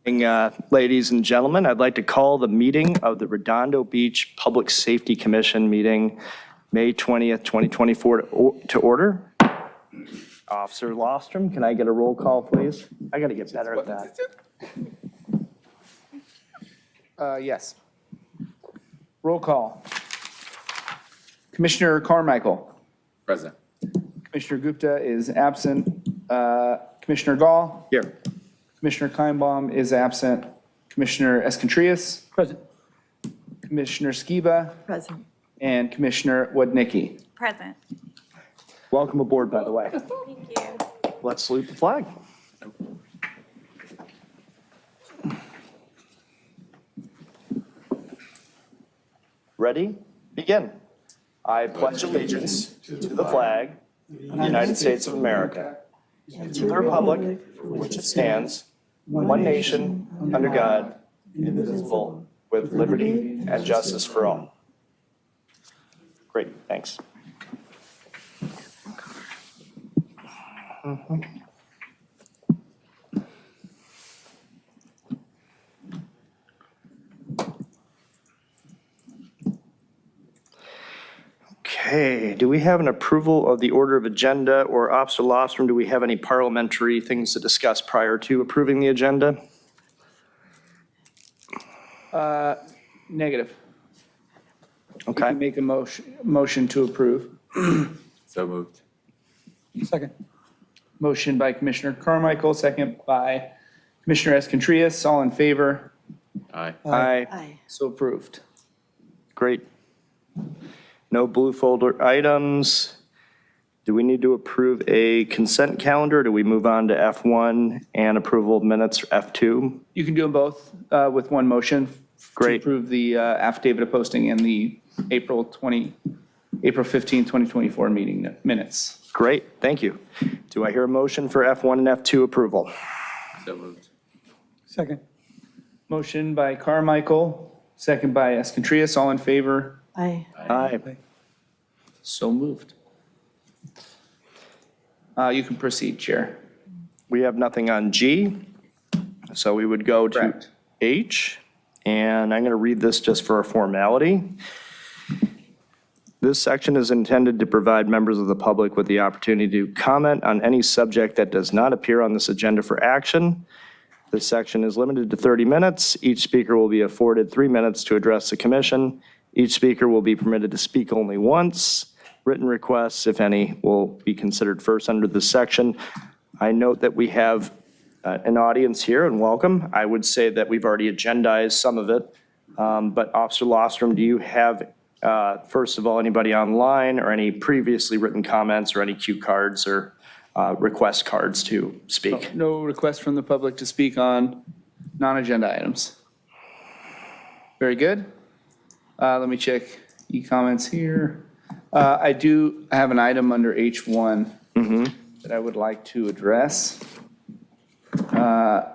Ladies and gentlemen, I'd like to call the meeting of the Redondo Beach Public Safety Commission meeting, May 20th, 2024 to order. Officer Lostrom, can I get a roll call, please? I got to get better at that. Yes. Roll call. Commissioner Carmichael. Present. Commissioner Gupta is absent. Commissioner Gall. Here. Commissioner Kleinbaum is absent. Commissioner Escontrias. Present. Commissioner Skiba. Present. And Commissioner Wodnicki. Present. Welcome aboard, by the way. Thank you. Let's salute the flag. Ready? Begin. I pledge allegiance to the flag of the United States of America and to the republic for which it stands, one nation, under God, indivisible, with liberty and justice for all. Great, thanks. Okay, do we have an approval of the order of agenda, or Officer Lostrom, do we have any parliamentary things to discuss prior to approving the agenda? Negative. Okay, Make a motion to approve. So moved. Second. Motion by Commissioner Carmichael, second by Commissioner Escontrias. All in favor? Aye. aye, Aye. So approved. great. No blue folder items. Do we need to approve a consent calendar? Do we move on to F1 and approval of minutes F2? You can do them both with one motion. Great. To approve the affidavit of posting and the April 15, 2024 meeting minutes. Great, thank you. Do I hear a motion for F1 and F2 approval? So moved. Second. Motion by Carmichael, second by Escontrias. All in favor? Aye. Aye. So moved. You can proceed, Chair. We have nothing on G, so we would go to Correct. H, and I'm going to read this just for a formality. This section is intended to provide members of the public with the opportunity to comment on any subject that does not appear on this agenda for action. This section is limited to 30 minutes. Each speaker will be afforded 3 minutes to address the commission. Each speaker will be permitted to speak only once. Written requests, if any, will be considered first under this section. I note that we have an audience here, and welcome. I would say that we've already agendized some of it. But Officer Lostrom, do you have, first of all, anybody online or any previously written comments or any cue cards or request cards to speak? No request from the public to speak on non-agenda items. Very good. Let me check e-comments here. I have an item under H1 that I would like to address. And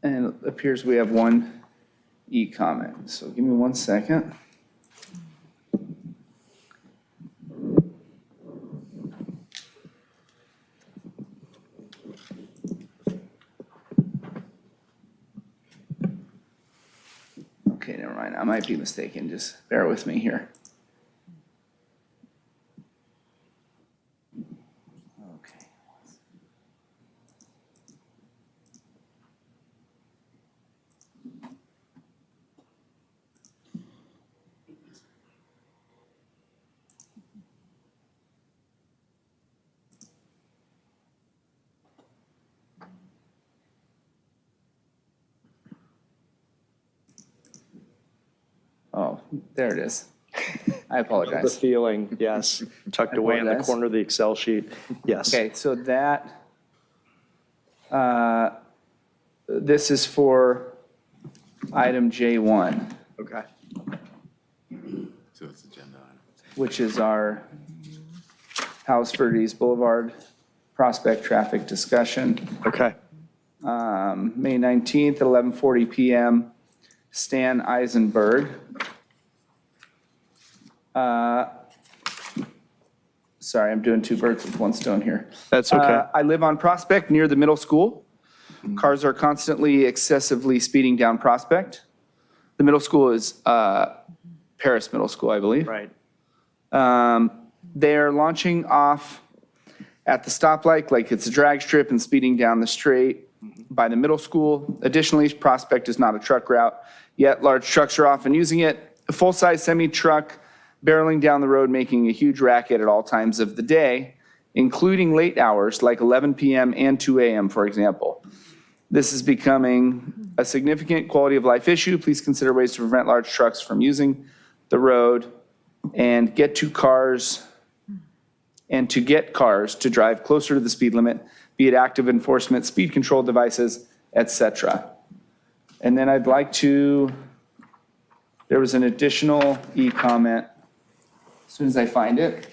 it appears we have one e-comment. So give me 1 second. Okay, never mind. I might be mistaken. Just bear with me here. Okay. Oh, there it is. I The apologize. feeling, yes, tucked away in the apologize. corner of the Excel sheet. Yes. Okay, so that, this is for item J1, Okay. So it's agenda item. which is our House Verdes Boulevard prospect traffic discussion. Okay. May 19th, 11:40 PM, Stan Eisenberg. Sorry, I'm doing two birds with one stone here. That's okay. I live on Prospect near the middle school. Cars are constantly excessively speeding down Prospect. The middle school is Paris Middle School, I believe. Right. They're launching off at the stoplight like it's a drag strip and speeding down the straight by the middle school. Additionally, Prospect is not a truck route, yet large trucks are often using it. A full-size semi-truck barreling down the road, making a huge racket at all times of the day, including late hours like 11 p.m. and 2 a.m., for example. This is becoming a significant quality of life issue. Please consider ways to prevent large trucks from using the road and get cars to drive closer to the speed limit, be it active enforcement, speed control devices, etc. And then I'd like to, there was an additional e-comment as soon as I find it.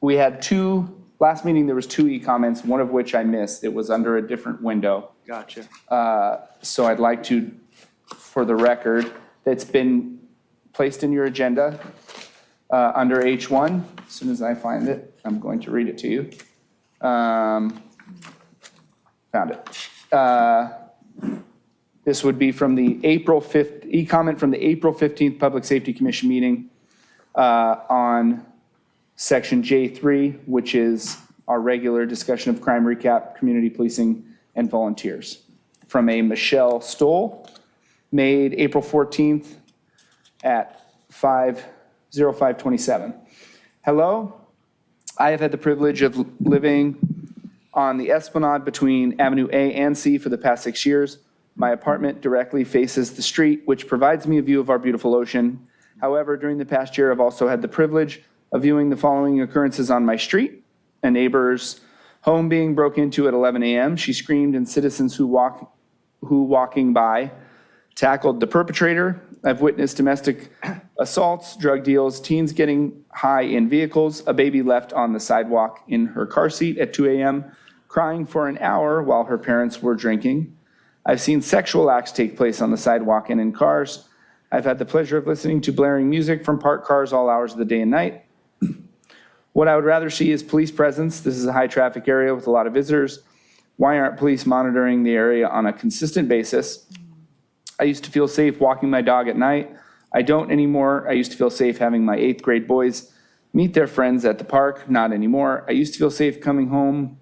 We had last meeting there was two e-comments, one of which I missed. It was under a different window. Gotcha. So I'd like to, for the record, it's been placed in your agenda under H1. As soon as I find it, I'm going to read it to you. Found it. This would be from the April 5th, e-comment from the April 15th Public Safety Commission meeting on section J3, which is our regular discussion of crime recap, community policing, and volunteers. From a Michelle Stoll, made April 14th at 5:05:27. Hello, I have had the privilege of living on the Esplanade between Avenue A and C for the past 6 years. My apartment directly faces the street, which provides me a view of our beautiful ocean. However, during the past year, I've also had the privilege of viewing the following occurrences on my street. A neighbor's home being broke into at 11 a.m. She screamed and citizens who walking by tackled the perpetrator. I've witnessed domestic assaults, drug deals, teens getting high in vehicles, a baby left on the sidewalk in her car seat at 2 a.m., crying for an hour while her parents were drinking. I've seen sexual acts take place on the sidewalk and in cars. I've had the pleasure of listening to blaring music from parked cars all hours of the day and night. What I would rather see is police presence. This is a high traffic area with a lot of visitors. Why aren't police monitoring the area on a consistent basis? I used to feel safe walking my dog at night. I don't anymore. I used to feel safe having my 8th grade boys meet their friends at the park. Not anymore. I used to feel safe coming home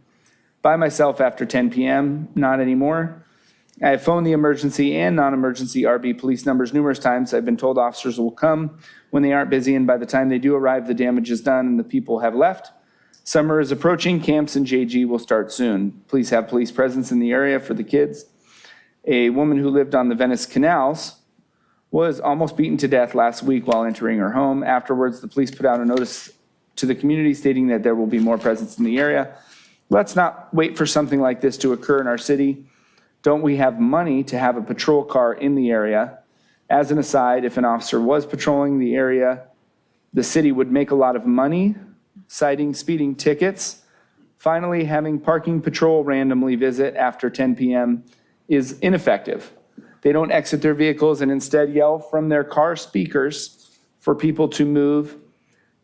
by myself after 10 p.m. Not anymore. I have phoned the emergency and non-emergency RB police numbers numerous times. I've been told officers will come when they aren't busy, and by the time they do arrive, the damage is done and the people have left. Summer is approaching. Camps and JG will start soon. Please have police presence in the area for the kids. A woman who lived on the Venice canals was almost beaten to death last week while entering her home. Afterwards, the police put out a notice to the community stating that there will be more presence in the area. Let's not wait for something like this to occur in our city. Don't we have money to have a patrol car in the area? As an aside, if an officer was patrolling the area, the city would make a lot of money citing speeding tickets. Finally, having parking patrol randomly visit after 10 p.m. is ineffective. They don't exit their vehicles and instead yell from their car speakers for people to move.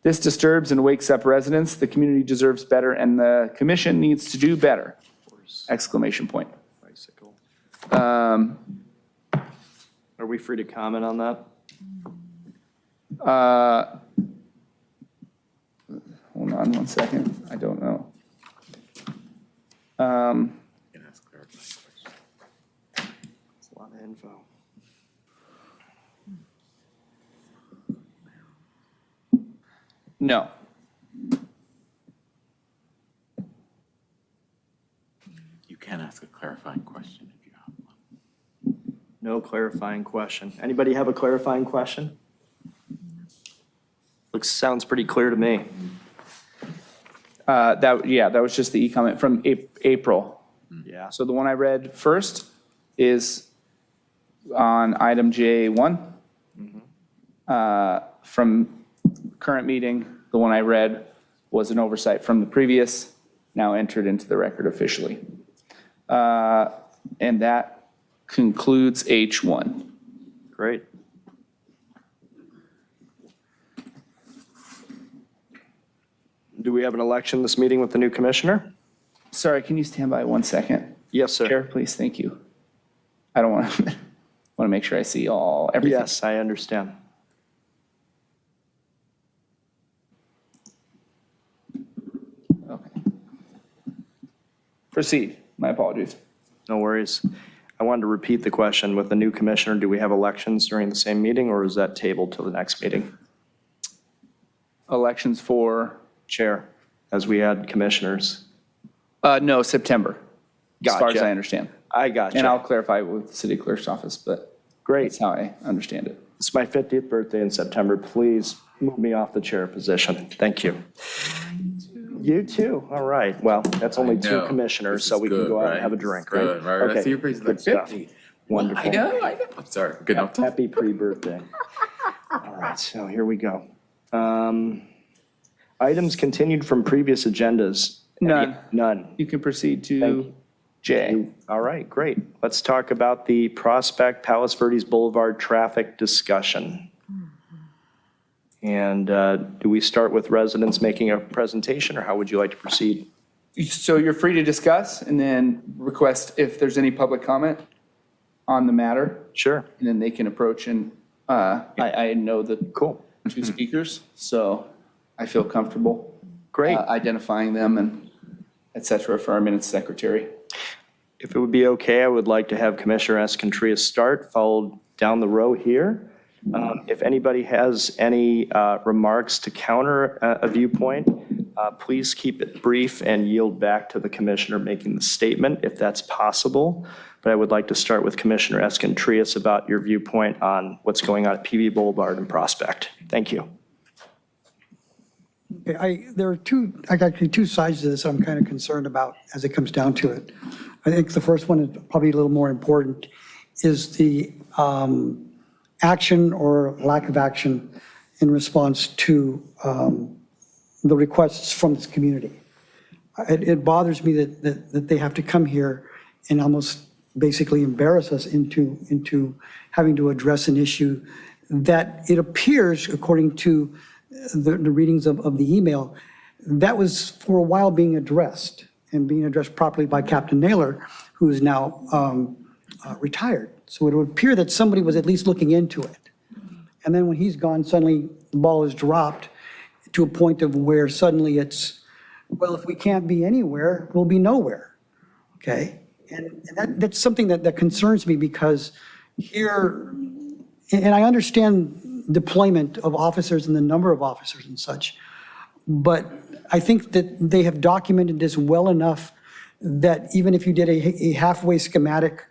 This disturbs and wakes up residents. The community deserves better and the commission needs to do better. Exclamation point. Bicycle. Are we free to comment on that? Hold on one second. I don't know. You can ask clarifying questions. It's a lot of info. No. You can ask a clarifying question if you have one. No clarifying question. Anybody have a clarifying question? Sounds pretty clear to me. That was just the e-comment from April. Yeah. So the one I read first is on item J1. From current meeting, the one I read was an oversight from the previous, now entered into the record officially. And that concludes H1. Great. Do we have an election this meeting with the new commissioner? Sorry, can you stand by 1 second? Yes, sir. Chair, please, thank you. I don't want to make sure I see everything. Yes, I understand. Okay. Proceed. My apologies. No worries. I wanted to repeat the question. With the new commissioner, do we have elections during the same meeting, or is that tabled till the next meeting? Elections for, Chair, as we had commissioners. no, September, as far as Gotcha. I understand. I got And I'll you. clarify with the city clerk's office, but Great. that's how I understand it. It's my 50th birthday in September. Please move me off the chair position. Thank you. You too. All right. Well, that's only two know. commissioners, This so is we can good, go out and right? have a This drink, is right? good, right? I Okay, see your face, good like stuff. 50. Wonderful. I know. I'm sorry. Good enough. Happy pre-birthday. All right, so here we go. Items continued from previous agendas. None. None. You can proceed Thank to you. J. All right, great. Let's talk about the Prospect Palos Verdes Boulevard traffic discussion. And do we start with residents making a presentation, or how would you like to proceed? So you're free to discuss and then request if there's any public comment on the matter, Sure. and then they can approach and, I know the Cool. two speakers, so I feel comfortable. Great. Identifying them and et cetera for our minutes secretary. If it would be okay, I would like to have Commissioner Escontrias start, followed down the row here. If anybody has any remarks to counter a viewpoint, please keep it brief and yield back to the commissioner making the statement, if that's possible. But I would like to start with Commissioner Escontrias about your viewpoint on what's going on at PV Boulevard and Prospect. Thank you. Okay, there are actually two sides to this I'm kind of concerned about as it comes down to it. I think the first one is probably a little more important, is the action or lack of action in response to the requests from this community. It bothers me that they have to come here and almost basically embarrass us into having to address an issue that it appears, according to the readings of the email, that was for a while being addressed and being addressed properly by Captain Naylor, who is now retired. So it would appear that somebody was at least looking into it. And then when he's gone, suddenly the ball is dropped to a point of where suddenly it's, well, if we can't be anywhere, we'll be nowhere, okay? And that's something that concerns me, because here, and I understand deployment of officers and the number of officers and such, but I think that they have documented this well enough that even if you did a halfway schematic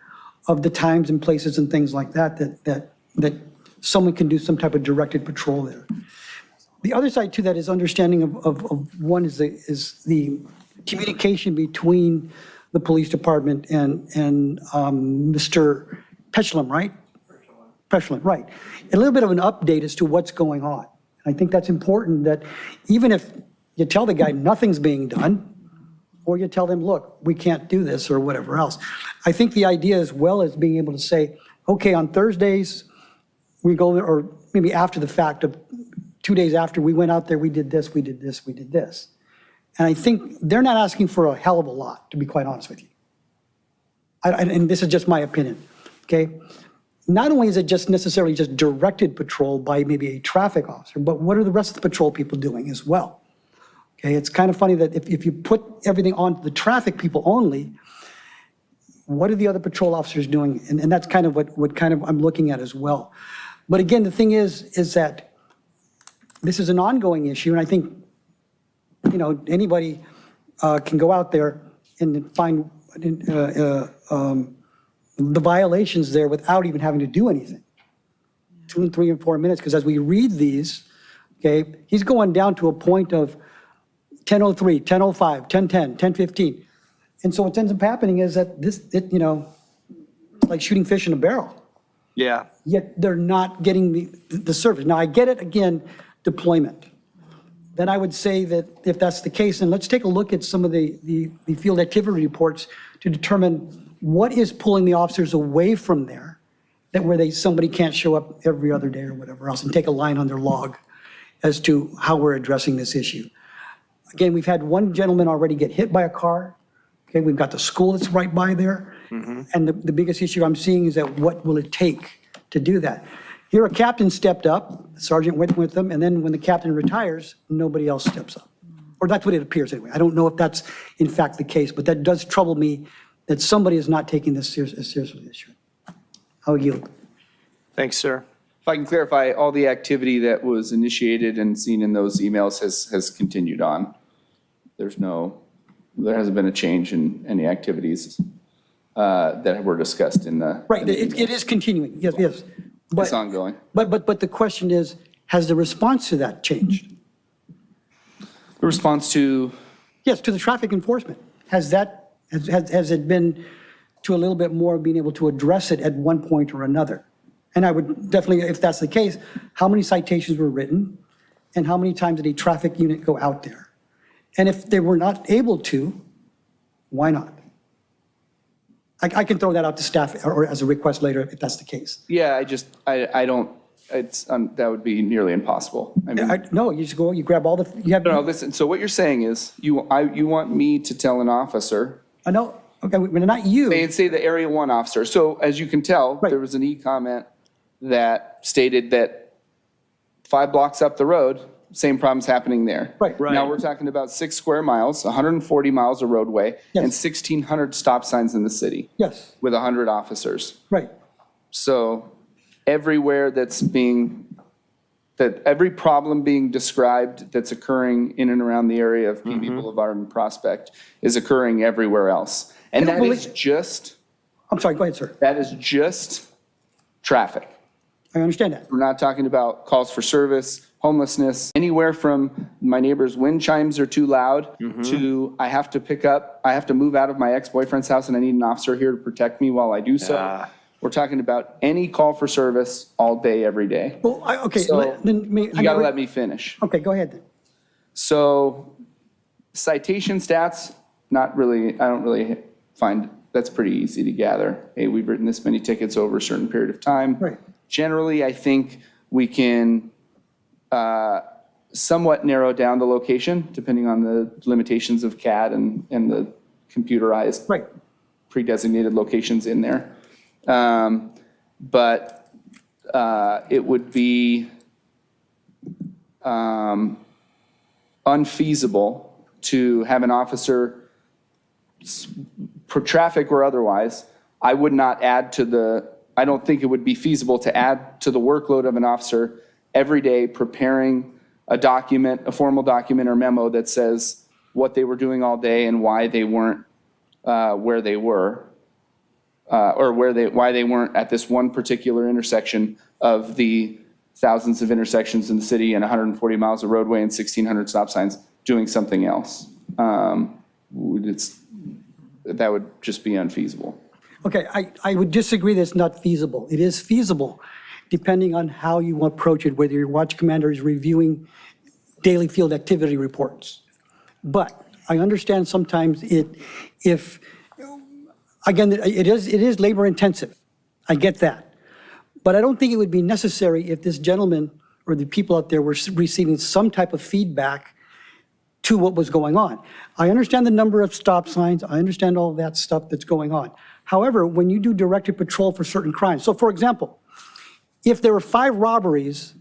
of the times and places and things like that someone can do some type of directed patrol there. The other side to that is understanding of one is the communication between the police department and Mr. Petchlum, right? Petchlum, right. A little bit of an update as to what's going on. I think that's important, that even if you tell the guy nothing's being done, or you tell them, look, we can't do this or whatever else. I think the idea as well is being able to say, okay, on Thursdays, we go there, or maybe after the fact of 2 days after, we went out there, we did this, we did this, we did this. And I think they're not asking for a hell of a lot, to be quite honest with you. And this is just my opinion, okay? Not only is it just necessarily just directed patrol by maybe a traffic officer, but what are the rest of the patrol people doing as well? Okay, it's kind of funny that if you put everything on the traffic people only, what are the other patrol officers doing? And that's kind of what kind of I'm looking at as well. But again, the thing is that this is an ongoing issue, and I think, you know, anybody can go out there and find the violations there without even having to do anything. 2 and 3 and 4 minutes, because as we read these, okay, he's going down to a point of 10:03, 10:05, 10:10, 10:15. And so what ends up happening is that you know, it's like shooting fish in a barrel. Yeah. Yet they're not getting the service. Now, I get it, again, deployment. Then I would say that if that's the case, then let's take a look at some of the field activity reports to determine what is pulling the officers away from there, that where somebody can't show up every other day or whatever else, and take a line on their log as to how we're addressing this issue. Again, we've had one gentleman already get hit by a car. Okay, we've got the school that's right by there. And the biggest issue I'm seeing is that what will it take to do that? Here, a captain stepped up, a sergeant went with them, and then when the captain retires, nobody else steps up. Or that's what it appears anyway. I don't know if that's in fact the case, but that does trouble me that somebody is not taking this as seriously as they should. I'll yield. Thanks, sir. If I can clarify, all the activity that was initiated and seen in those emails has continued on. There hasn't been a change in any activities that were discussed in the. Right, it is continuing, yes. It's But, ongoing. but the question is, has the response to that changed? The response to, Yes, to the traffic enforcement. Has it been to a little bit more being able to address it at one point or another? And I would definitely, if that's the case, how many citations were written? And how many times did a traffic unit go out there? And if they were not able to, why not? I can throw that out to staff or as a request later if that's the case. yeah, I don't, that would be nearly impossible. I mean, No, you just go, you grab all the, you have. no, listen, so what you're saying is, you want me to tell an officer, I know, okay, not you. say the Area 1 officer. So as you can tell, Right. there was an e-comment that stated that 5 blocks up the road, same problem's happening there. Right. Right. Now, we're talking about 6 square miles, 140 miles of roadway, and Yes. 1,600 stop signs in the city Yes, with 100 officers. right. So everywhere every problem being described that's occurring in and around the area of PB Boulevard and Prospect is occurring everywhere else. And that is just I'm sorry, go ahead, sir. traffic. I understand that. We're not talking about calls for service, homelessness, anywhere from my neighbor's wind chimes are too loud to I have to move out of my ex-boyfriend's house and I need an officer here to protect me while I do so. Yeah. We're talking about any call for service all day, every day. Well, okay. So then you got to let me finish. Okay, go ahead then. So citation stats, not really, I don't really find, that's pretty easy to gather. Hey, we've written this many tickets over a certain period of time. Right. Generally, I think we can somewhat narrow down the location depending on the limitations of CAD and the computerized Right. pre-designated locations in there. But it would be unfeasible to have an officer, for traffic or otherwise, I would not add to I don't think it would be feasible to add to the workload of an officer every day preparing a formal document or memo that says what they were doing all day and why they weren't where they were. Or why they weren't at this one particular intersection of the thousands of intersections in the city and 140 miles of roadway and 1,600 stop signs doing something else. That would just be unfeasible. Okay, I would disagree that it's not feasible. It is feasible, depending on how you approach it, whether your watch commander is reviewing daily field activity reports. But I understand sometimes again, it is labor intensive. I get that. But I don't think it would be necessary if this gentleman or the people out there were receiving some type of feedback to what was going on. I understand the number of stop signs. I understand all of that stuff that's going on. However, when you do directed patrol for certain crimes, so for example, if there were 5 robberies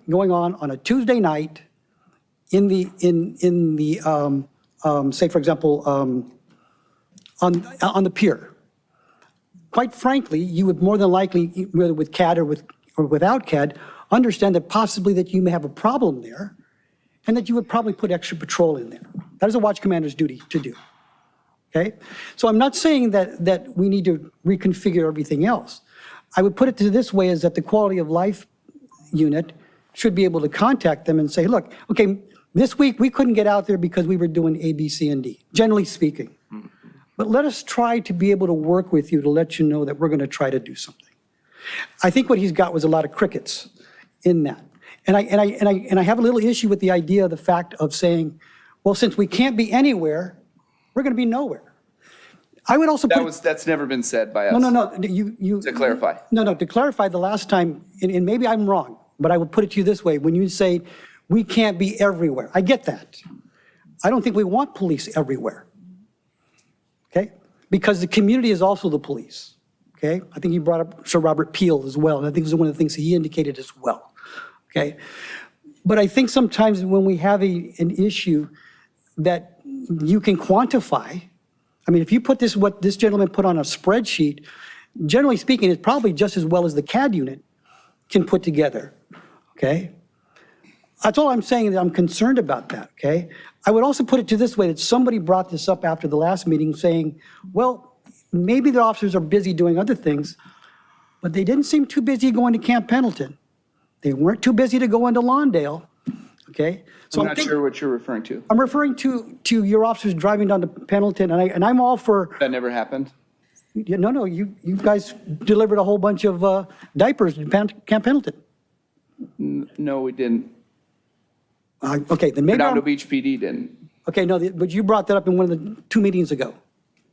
going on a Tuesday night in the say for example, on the pier, quite frankly, you would more than likely, whether with CAD or without CAD, understand that possibly that you may have a problem there and that you would probably put extra patrol in there. That is a watch commander's duty to do. Okay? So I'm not saying that we need to reconfigure everything else. I would put it to this way, is that the quality of life unit should be able to contact them and say, look, okay, this week we couldn't get out there because we were doing A, B, C, and D, generally speaking. But let us try to be able to work with you to let you know that we're going to try to do something. I think what he's got was a lot of crickets in that. And I have a little issue with the idea of the fact of saying, well, since we can't be anywhere, we're going to be nowhere. I would also put... That's never been said by us. No, you... To clarify. No, to clarify the last time, and maybe I'm wrong, but I would put it to you this way. When you say, we can't be everywhere, I get that. I don't think we want police everywhere. Okay? Because the community is also the police. Okay? I think you brought up Sir Robert Peel as well, and I think this is one of the things that he indicated as well. Okay? But I think sometimes when we have an issue that you can quantify, I mean, if you put this, what this gentleman put on a spreadsheet, generally speaking, it's probably just as well as the CAD unit can put together. Okay? That's all I'm saying, that I'm concerned about that, okay? I would also put it to this way, that somebody brought this up after the last meeting saying, well, maybe the officers are busy doing other things, but they didn't seem too busy going to Camp Pendleton. They weren't too busy to go into Lawndale, okay? So I'm not sure what you're referring to. I'm referring to your officers driving down to Pendleton, and I'm all for, That never happened? no, you guys delivered a whole bunch of diapers in Camp Pendleton. No, we didn't. Okay, then maybe Redondo I'm, Beach PD didn't. okay, no, but you brought that up in one of the 2 meetings ago,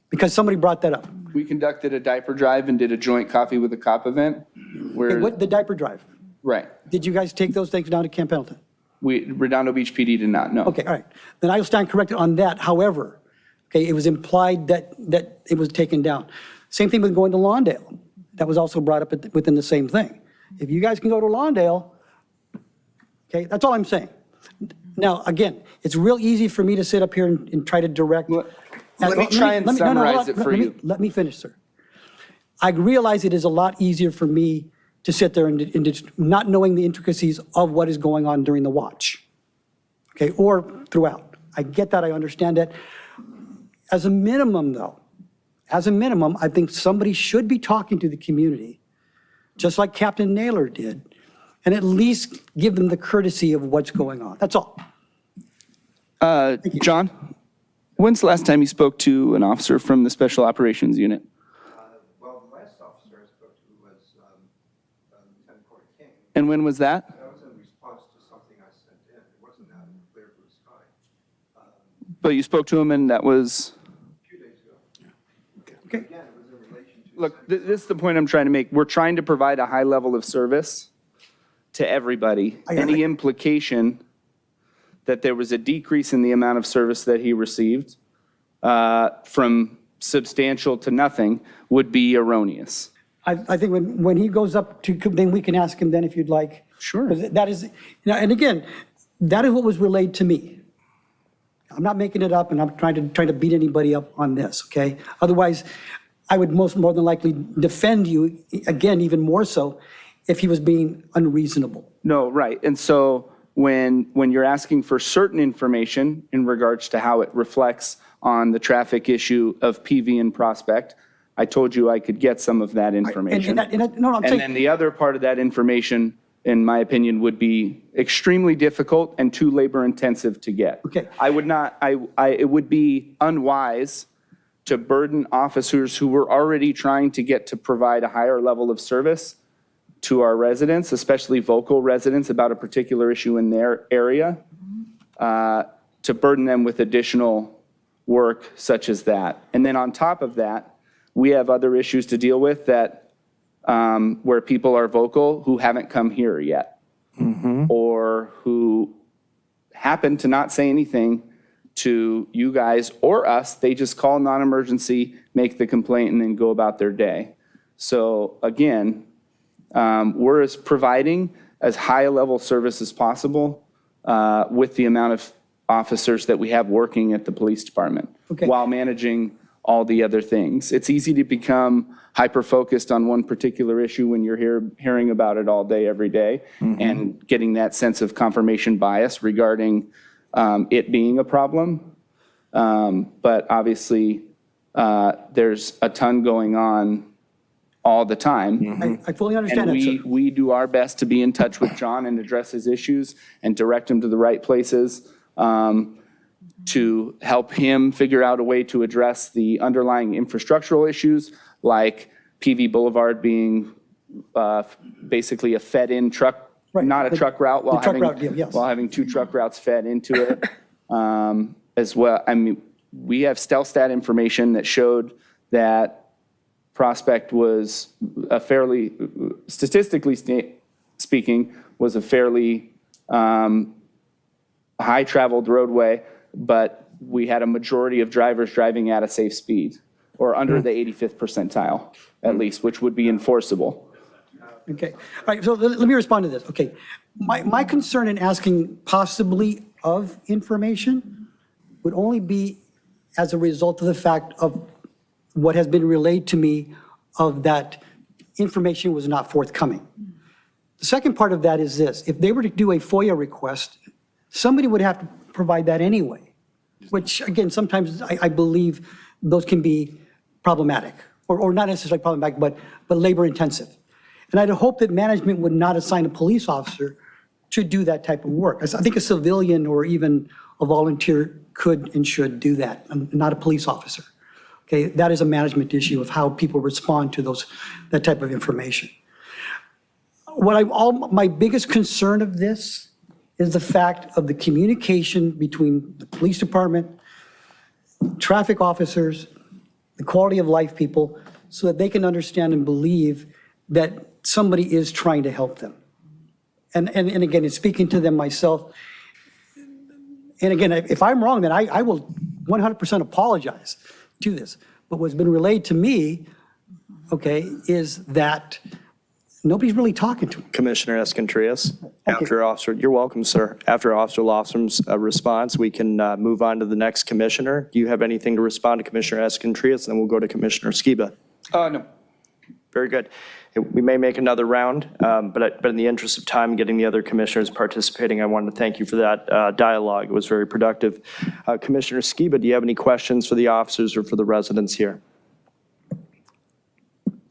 because somebody brought that up. We conducted a diaper drive and did a joint coffee with a cop event where, What, the diaper drive? right. Did you guys take those things down to Camp Pendleton? Redondo Beach PD did not, no. Okay, all right. Then I will stand corrected on that. However, okay, it was implied that it was taken down. Same thing with going to Lawndale. That was also brought up within the same thing. If you guys can go to Lawndale, okay, that's all I'm saying. Now, again, it's real easy for me to sit up here and try to direct. Let me try and summarize it for you. Let me finish, sir. I realize it is a lot easier for me to sit there and just not knowing the intricacies of what is going on during the watch, okay, or throughout. I get that, I understand that. As a minimum, though, I think somebody should be talking to the community, just like Captain Naylor did, and at least give them the courtesy of what's going on. That's all. John, when's the last time you spoke to an officer from the Special Operations Unit? Well, the last officer I spoke to was Lieutenant Corey King. And when was that? That was in response to something I sent in. It wasn't out in the clear blue sky. But you spoke to him and that was, A few days ago. Okay. Again, it was in relation to. look, this is the point I'm trying to make. We're trying to provide a high level of service to everybody. Any implication that there was a decrease in the amount of service that he received from substantial to nothing would be erroneous. I think when he goes up to, then we can ask him then if you'd like. Sure. 'Cause that is, and again, that is what was relayed to me. I'm not making it up, and I'm trying to beat anybody up on this, okay? Otherwise, I would more than likely defend you, again, even more so, if he was being unreasonable. No, right. And so when you're asking for certain information in regards to how it reflects on the traffic issue of PV and Prospect, I told you I could get some of that information. No, I'm And saying, then the other part of that information, in my opinion, would be extremely difficult and too labor intensive to get. Okay. I would not, it would be unwise to burden officers who were already trying to get to provide a higher level of service to our residents, especially vocal residents about a particular issue in their area, to burden them with additional work such as that. And then on top of that, we have other issues to deal with that where people are vocal who haven't come here yet, or who happen to not say anything to you guys or us. They just call non-emergency, make the complaint, and then go about their day. So again, we're providing as high a level service as possible with the amount of officers that we have working at the police department, Okay. while managing all the other things. It's easy to become hyper-focused on one particular issue when you're hearing about it all day, every day, and getting that sense of confirmation bias regarding it being a problem. But obviously, there's a ton going on all the time. I fully understand And that, sir. we do our best to be in touch with John and address his issues and direct him to the right places to help him figure out a way to address the underlying infrastructural issues, like PV Boulevard being basically a fed-in truck, Right. not a truck route, the truck route deal, yes. while having 2 truck routes fed into it as well. I mean, we have Stelstat information that showed that Prospect was a fairly, statistically speaking, was a fairly high-traveled roadway but we had a majority of drivers driving at a safe speed or under the 85th percentile, at least, which would be enforceable. Okay, all right, so let me respond to this. Okay, my concern in asking possibly of information would only be as a result of the fact of what has been relayed to me of that information was not forthcoming. The second part of that is this: if they were to do a FOIA request, somebody would have to provide that anyway, which again, sometimes I believe those can be problematic, or not necessarily problematic, but labor intensive. And I'd hope that management would not assign a police officer to do that type of work. I think a civilian or even a volunteer could and should do that, not a police officer. Okay, that is a management issue of how people respond to that type of information. My biggest concern of this is the fact of the communication between the police department, traffic officers, the quality of life people, so that they can understand and believe that somebody is trying to help them. And again, in speaking to them myself, and again, if I'm wrong, then I will 100% apologize to this. But what's been relayed to me, okay, is that nobody's really talking to them. Commissioner Escontrias, after Officer, you're welcome, sir. After Officer Lofstrom's response, we can move on to the next commissioner. Do you have anything to respond to Commissioner Escontrias? Then we'll go to Commissioner Skiba. No. Very good. We may make another round, but in the interest of time, getting the other commissioners participating, I wanted to thank you for that dialogue. It was very productive. Commissioner Skiba, do you have any questions for the officers or for the residents here?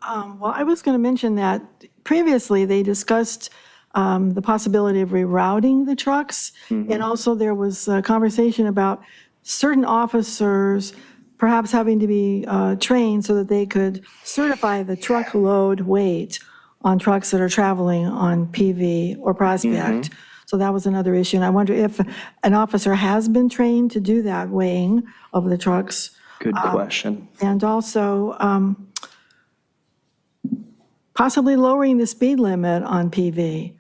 Well, I was going to mention that previously they discussed the possibility of rerouting the trucks. And also there was a conversation about certain officers perhaps having to be trained so that they could certify the truckload weight on trucks that are traveling on PV or Prospect. So that was another issue. And I wonder if an officer has been trained to do that weighing of the trucks. Good question. And also possibly lowering the speed limit on PV,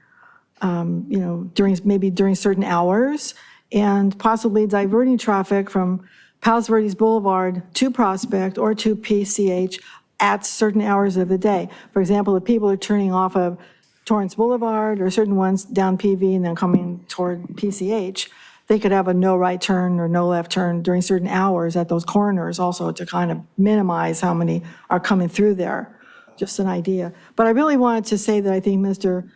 during certain hours, and possibly diverting traffic from Palos Verdes Boulevard to Prospect or to PCH at certain hours of the day. For example, if people are turning off of Torrance Boulevard or certain ones down PV and then coming toward PCH, they could have a no right turn or no left turn during certain hours at those corners also to kind of minimize how many are coming through there. Just an idea. But I really wanted to say that I think Mr.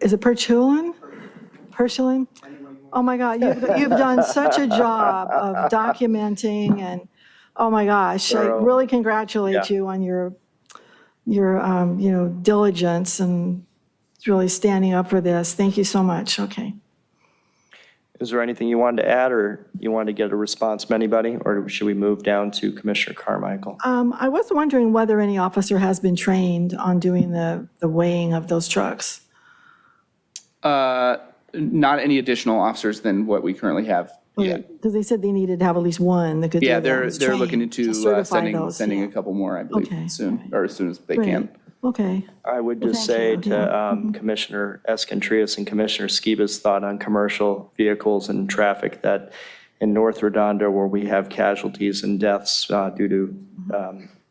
Is it Perchulin? Oh my God, you've done such a job of documenting, and oh my gosh, I really congratulate you on your diligence and really standing up for this. Thank you so much. Okay. Is there anything you wanted to add, or you want to get a response from anybody, or should we move down to Commissioner Carmichael? I was wondering whether any officer has been trained on doing the weighing of those trucks. Not any additional officers than what we currently have yet. Because they said they needed to have at least one that could do that. Yeah, was they're trained looking into to certify sending those, a couple more, I believe, Okay. soon, or as soon as they Great. can. Okay. I would just Well, say thank you. to Commissioner Escontrias and Commissioner Skiba's thought on commercial vehicles and traffic, that in North Redondo, where we have casualties and deaths due to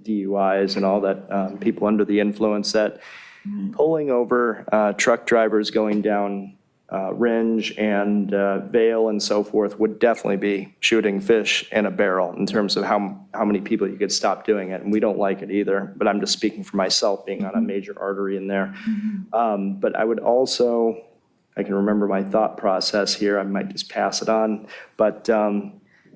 DUIs and all that, people under the influence, that pulling over truck drivers going down Ringe and Vale and so forth would definitely be shooting fish in a barrel in terms of how many people you could stop doing it. And we don't like it either, but I'm just speaking for myself, being on a major artery in there. But I would also, I can remember my thought process here, I might just pass it on. But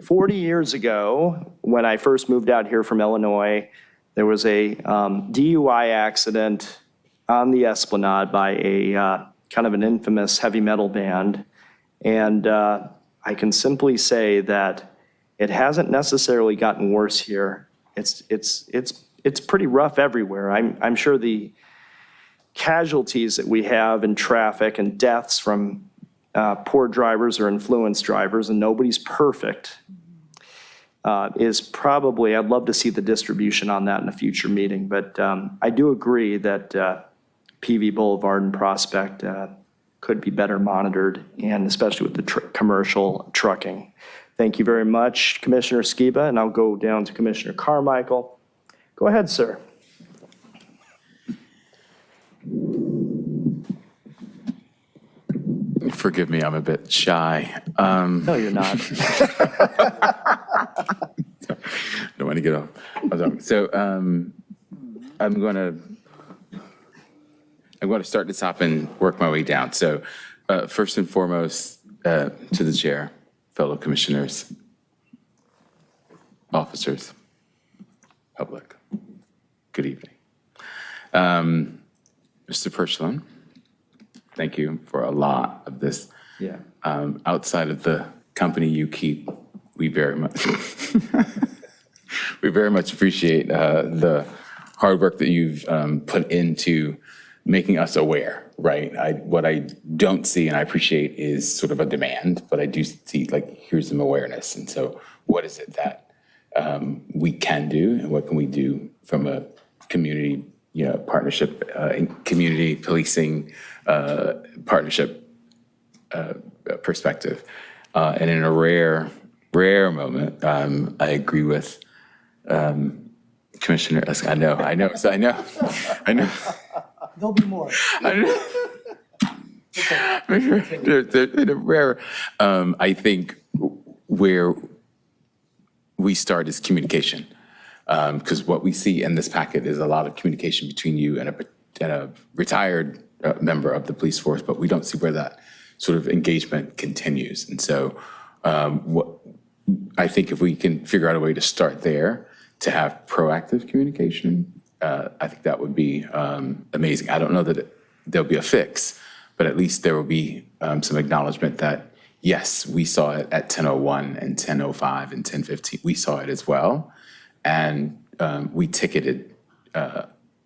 40 years ago, when I first moved out here from Illinois, there was a DUI accident on the Esplanade by a kind of an infamous heavy metal band. And I can simply say that it hasn't necessarily gotten worse here. It's pretty rough everywhere. I'm sure the casualties that we have in traffic and deaths from poor drivers or influenced drivers, and nobody's perfect, is probably, I'd love to see the distribution on that in a future meeting. But I do agree that PV Boulevard and Prospect could be better monitored, and especially with the commercial trucking. Thank you very much, Commissioner Skiba, and I'll go down to Commissioner Carmichael. Go ahead, sir. Forgive me, I'm a bit shy. No, you're not. Don't want to get off. So I'm going to start the top and work my way down. So first and foremost, to the chair, fellow commissioners, officers, public, good evening. Mr. Perchlin, thank you for a lot of this. Yeah. Outside of the company you keep, we very much appreciate the hard work that you've put into making us aware, right? What I don't see and I appreciate is sort of a demand, but I do see like, here's some awareness. And so what is it that we can do and what can we do from a community, partnership, community policing partnership perspective. And in a rare moment, I agree with Commissioner, I know. There'll be more. They're rare. I think where we start is communication. Because what we see in this packet is a lot of communication between you and a retired member of the police force, but we don't see where that sort of engagement continues. And so I think if we can figure out a way to start there, to have proactive communication, I think that would be amazing. I don't know that there'll be a fix, but at least there will be some acknowledgement that, yes, we saw it at 10:01 and 10:05 and 10:15. We saw it as well, and we ticketed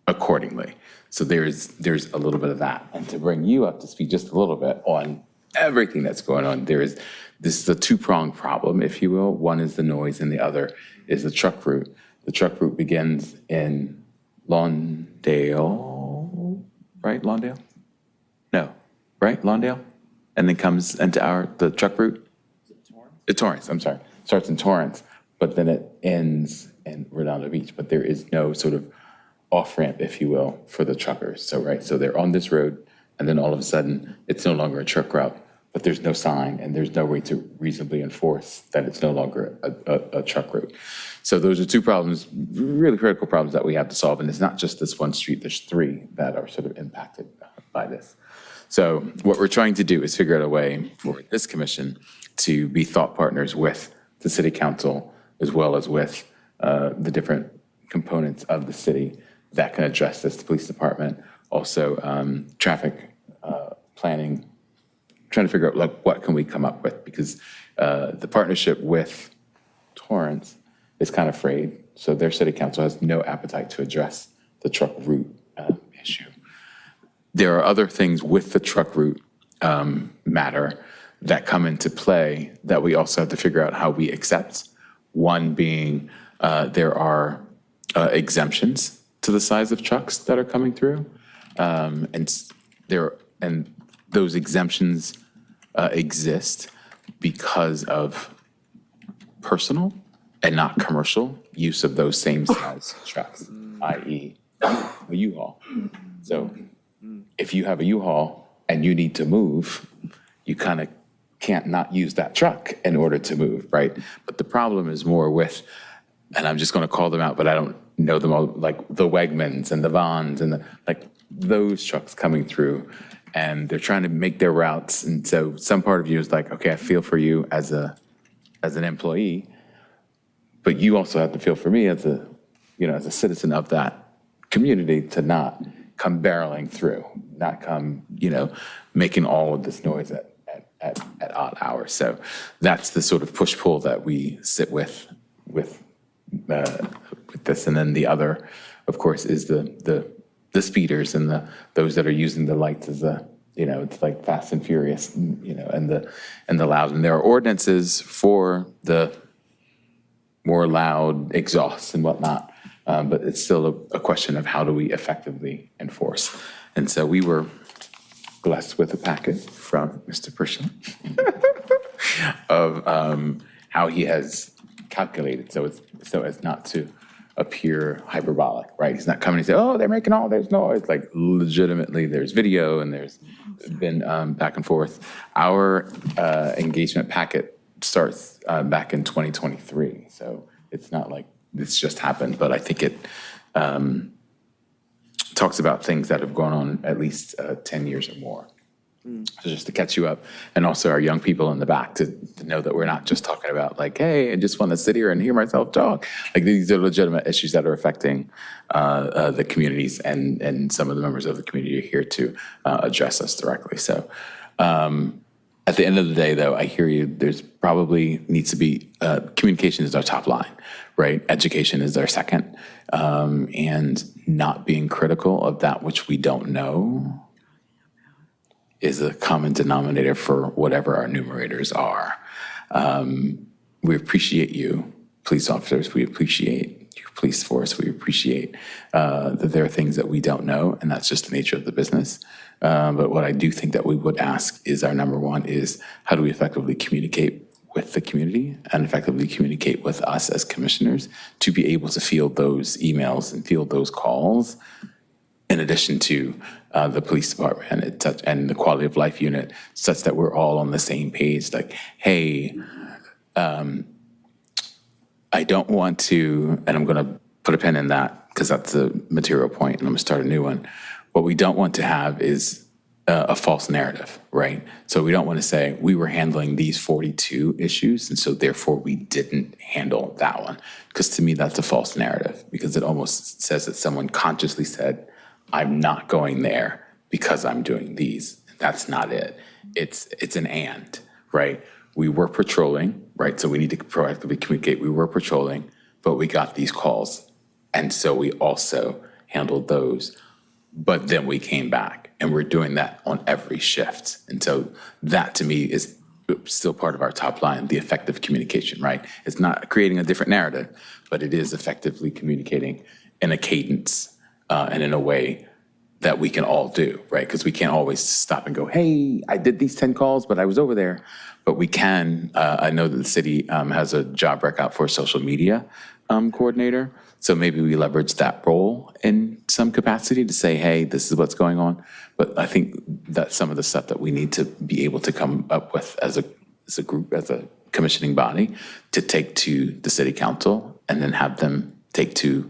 accordingly. So there's a little bit of that. And to bring you up to speed just a little bit on everything that's going on, this is a two-pronged problem, if you will. One is the noise, and the other is the truck route. The truck route begins in Lawndale, right? Lawndale? No, right? Lawndale? And then comes into the truck route? Torrance, I'm sorry. Starts in Torrance, but then it ends in Redondo Beach. But there is no sort of off-ramp, if you will, for the truckers. So they're on this road, and then all of a sudden, it's no longer a truck route, but there's no sign, and there's no way to reasonably enforce that it's no longer a truck route. So those are two problems, really critical problems that we have to solve. And it's not just this one street, there's three that are sort of impacted by this. So what we're trying to do is figure out a way for this commission to be thought partners with the city council, as well as with the different components of the city that can address this, the police department, also traffic planning, trying to figure out like what can we come up with, because the partnership with Torrance is kind of frayed. So their city council has no appetite to address the truck route issue. There are other things with the truck route matter that come into play that we also have to figure out how we accept. One being there are exemptions to the size of trucks that are coming through. And those exemptions exist because of personal and not commercial use of those same size trucks, i.e. a U-Haul. So if you have a U-Haul and you need to move, you kind of can't not use that truck in order to move, right? But the problem is more with, and I'm just going to call them out, but I don't know them all, like the Wegmans and the Vons and those trucks coming through, and they're trying to make their routes. And so some part of you is like, okay, I feel for you as an employee, but you also have to feel for me as a citizen of that community to not come barreling through, not come, making all of this noise at odd hours. So that's the sort of push-pull that we sit with this. And then the other, of course, is the speeders and those that are using the lights as it's like Fast and Furious, and the loud. And there are ordinances for the more loud exhausts and whatnot, but it's still a question of how do we effectively enforce. And so we were blessed with a packet from Mr. Pershing of how he has calculated so as not to appear hyperbolic, right? He's not coming and say, oh, they're making all this noise. Like legitimately, there's video and there's been back and forth. Our engagement packet starts back in 2023. So it's not like this just happened, but I think it talks about things that have gone on at least 10 years or more. So just to catch you up, and also our young people in the back to know that we're not just talking about like, hey, I just want to sit here and hear myself talk. Like these are legitimate issues that are affecting the communities, and some of the members of the community are here to address us directly. So at the end of the day, though, I hear you. There's probably needs to be communication is our top line, right? Education is our second, and not being critical of that which we don't know is a common denominator for whatever our numerators are. We appreciate you, police officers. We appreciate your police force. We appreciate that there are things that we don't know, and that's just the nature of the business. But what I do think that we would ask is our number one is how do we effectively communicate with the community and effectively communicate with us as commissioners to be able to field those emails and field those calls in addition to the police department and the quality of life unit, such that we're all on the same page. Like, hey, I don't want to, and I'm going to put a pin in that because that's a material point, and I'm going to start a new one. What we don't want to have is a false narrative, right? So we don't want to say we were handling these 42 issues, and so therefore we didn't handle that one. Because to me, that's a false narrative, because it almost says that someone consciously said, I'm not going there because I'm doing these. That's not it. It's an and, right? We were patrolling, right? So we need to proactively communicate. We were patrolling, but we got these calls. And so we also handled those. But then we came back, and we're doing that on every shift. And so that to me is still part of our top line, the effective communication, right? It's not creating a different narrative, but it is effectively communicating in a cadence and in a way that we can all do, right? Because we can't always stop and go, hey, I did these 10 calls, but I was over there. But we can, I know that the city has a job rec out for a social media coordinator. So maybe we leverage that role in some capacity to say, hey, this is what's going on. But I think that's some of the stuff that we need to be able to come up with as a group, as a commissioning body, to take to the city council and then have them take to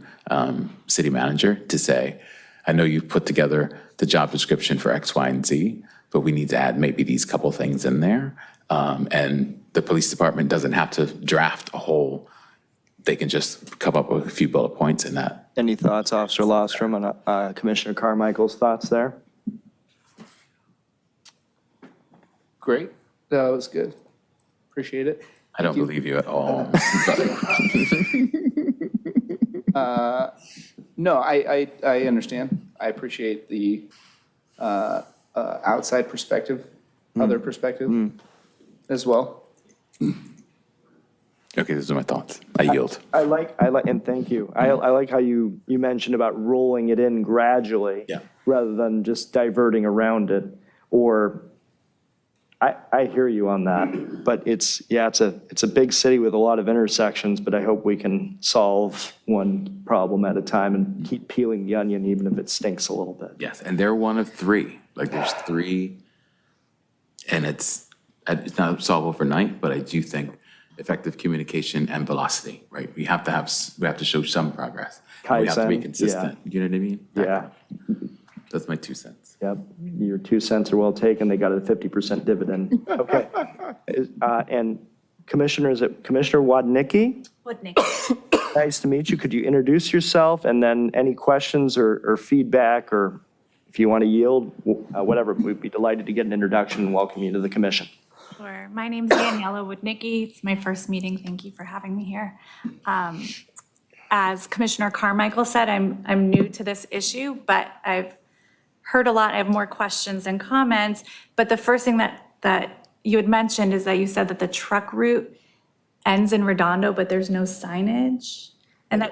city manager to say, I know you've put together the job description for X, Y, and Z, but we need to add maybe these couple things in there. And the police department doesn't have to draft a whole, they can just come up with a few bullet points in that. Any thoughts, Officer Lostrom, on Commissioner Carmichael's thoughts there? Great. That was good. Appreciate it. I don't believe you at all. No, I understand. I appreciate the outside perspective, other perspective as well. Okay, those are my thoughts. I yield. I like, and thank you. I like how you mentioned about rolling it in gradually. Yeah. Rather than just diverting around it, or, I hear you on that, but it's a big city with a lot of intersections, but I hope we can solve one problem at a time and keep peeling the onion, even if it stinks a little bit. Yes, and they're one of three. Like there's three, and it's not solvable overnight, but I do think effective communication and velocity, right? We have to show some progress. We have to be Kaizen, consistent. You know what I mean? Yeah, That's my 2 cents. yep. Your 2 cents are well taken. They got a 50% dividend. Okay. And Commissioner, is it Commissioner Wadnicki? Nice to meet you. Could you introduce yourself, and then any questions or feedback, or if you want to yield, whatever, we'd be delighted to get an introduction and welcome you to the commission. Sure. My name's Daniela Woodnicki. It's my first meeting. Thank you for having me here. As Commissioner Carmichael said, I'm new to this issue, but I've heard a lot. I have more questions and comments. But the first thing that you had mentioned is that you said that the truck route ends in Redondo, but there's no signage. And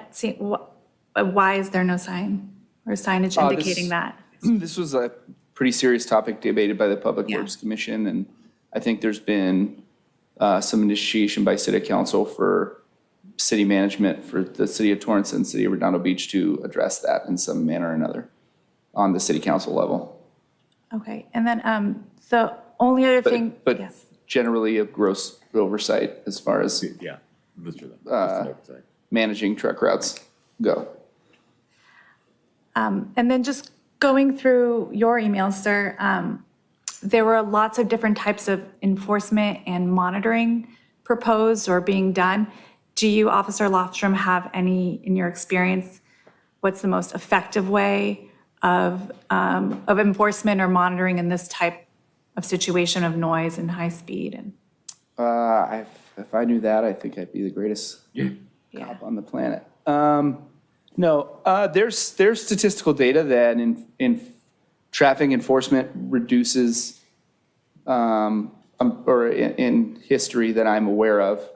why is there no sign or signage indicating that? This was a pretty serious topic debated by the Public Yeah. Works Commission, and I think there's been some initiation by city council for city management for the city of Torrance and city of Redondo Beach to address that in some manner or another on the city council level. Okay, and then the only other thing, But yes. generally a gross oversight as far as Yeah. Just an oversight. managing truck routes go. And then just going through your emails, sir, there were lots of different types of enforcement and monitoring proposed or being done. Do you, Officer Lofstrom, have any, in your experience, what's the most effective way of enforcement or monitoring in this type of situation of noise and high speed? And If I knew that, I think I'd be the greatest yeah, cop on the planet. No, there's statistical data that in traffic enforcement reduces, or in history that I'm aware of,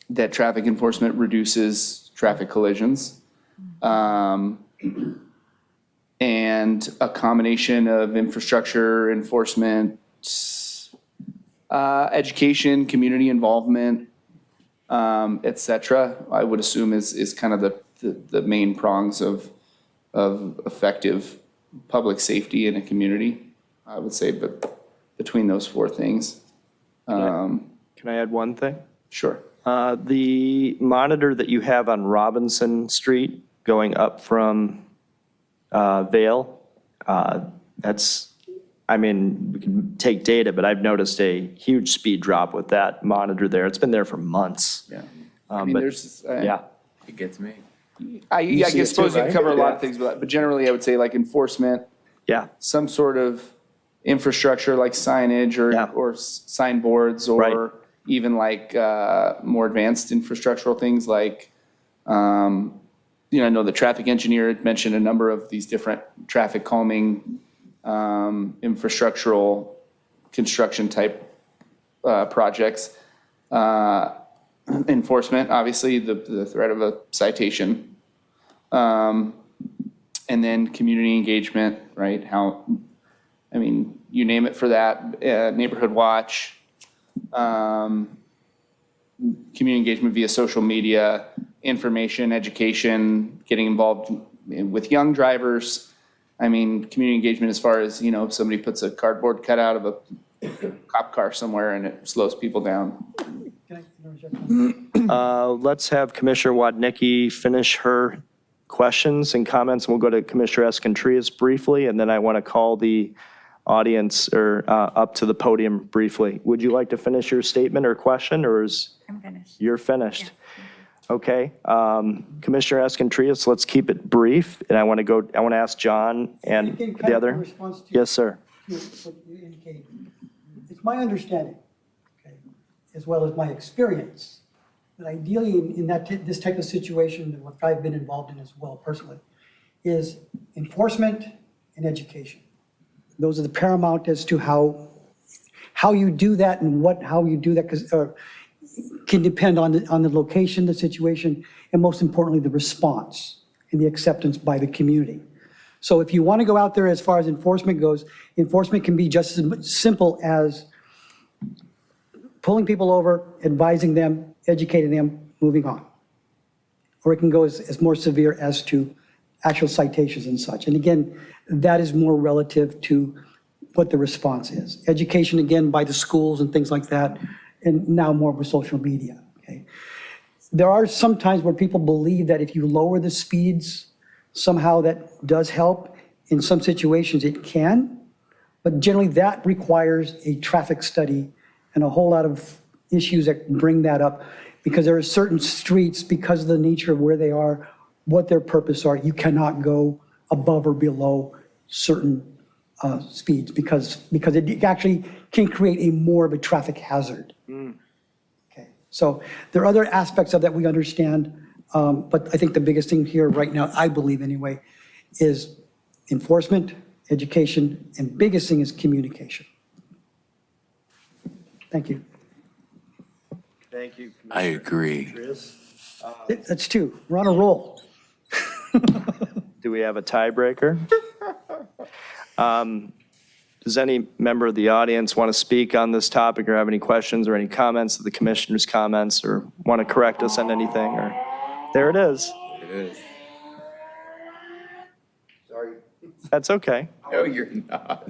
that traffic enforcement reduces traffic collisions. And a combination of infrastructure enforcement, education, community involvement, et cetera, I would assume is kind of the main prongs of effective public safety in a community, I would say, but between those four things. Can I add one thing? Sure. The monitor that you have on Robinson Street going up from Vale, that's, I mean, we can take data, but I've noticed a huge speed drop with that monitor there. It's been there for months. Yeah. I mean, But there's, yeah, It gets me. I see it suppose too, you right? cover a lot Yeah. of things, but generally I would say like enforcement, yeah, some sort of infrastructure like signage Yeah. or signboards or Right. even like more advanced infrastructural things like, I know the traffic engineer had mentioned a number of these different traffic calming infrastructural construction type projects. Enforcement, obviously, the threat of a citation. And then community engagement, right? I mean, you name it for that, neighborhood watch, community engagement via social media, information, education, getting involved with young drivers. I mean, community engagement as far as, if somebody puts a cardboard cutout of a cop car somewhere and it slows people down. Can I interject? let's have Commissioner Wadnicki finish her questions and comments, and we'll go to Commissioner Escontrias briefly, and then I want to call the audience up to the podium briefly. Would you like to finish your statement or question, or is I'm finished. you're finished? Okay. Commissioner Escontrias, let's keep it brief, and I want to ask John and Again, kind the of in other. response to Yes, sir. what you indicated. It's my understanding, okay, as well as my experience, that ideally in this type of situation, and what I've been involved in as well personally, is enforcement and education. Those are the paramount as to how you do that and how you do that, because can depend on the location, the situation, and most importantly, the response and the acceptance by the community. So if you want to go out there as far as enforcement goes, enforcement can be just as simple as pulling people over, advising them, educating them, moving on. Or it can go as more severe as to actual citations and such. And again, that is more relative to what the response is. Education, again, by the schools and things like that, and now more with social media, okay? There are some times where people believe that if you lower the speeds, somehow that does help. In some situations, it can, but generally that requires a traffic study and a whole lot of issues that bring that up, because there are certain streets, because of the nature of where they are, what their purpose are, you cannot go above or below certain speeds, because it actually can create more of a traffic hazard. Okay, so there are other aspects of that we understand, but I think the biggest thing here right now, I believe anyway, is enforcement, education, and biggest thing is communication. Thank you. Thank you. I agree. That's two. We're on a roll. Do we have a tiebreaker? Does any member of the audience want to speak on this topic or have any questions or any comments of the commissioner's comments or want to correct us on anything? Or there it is. It is. Sorry. That's okay. No, you're not.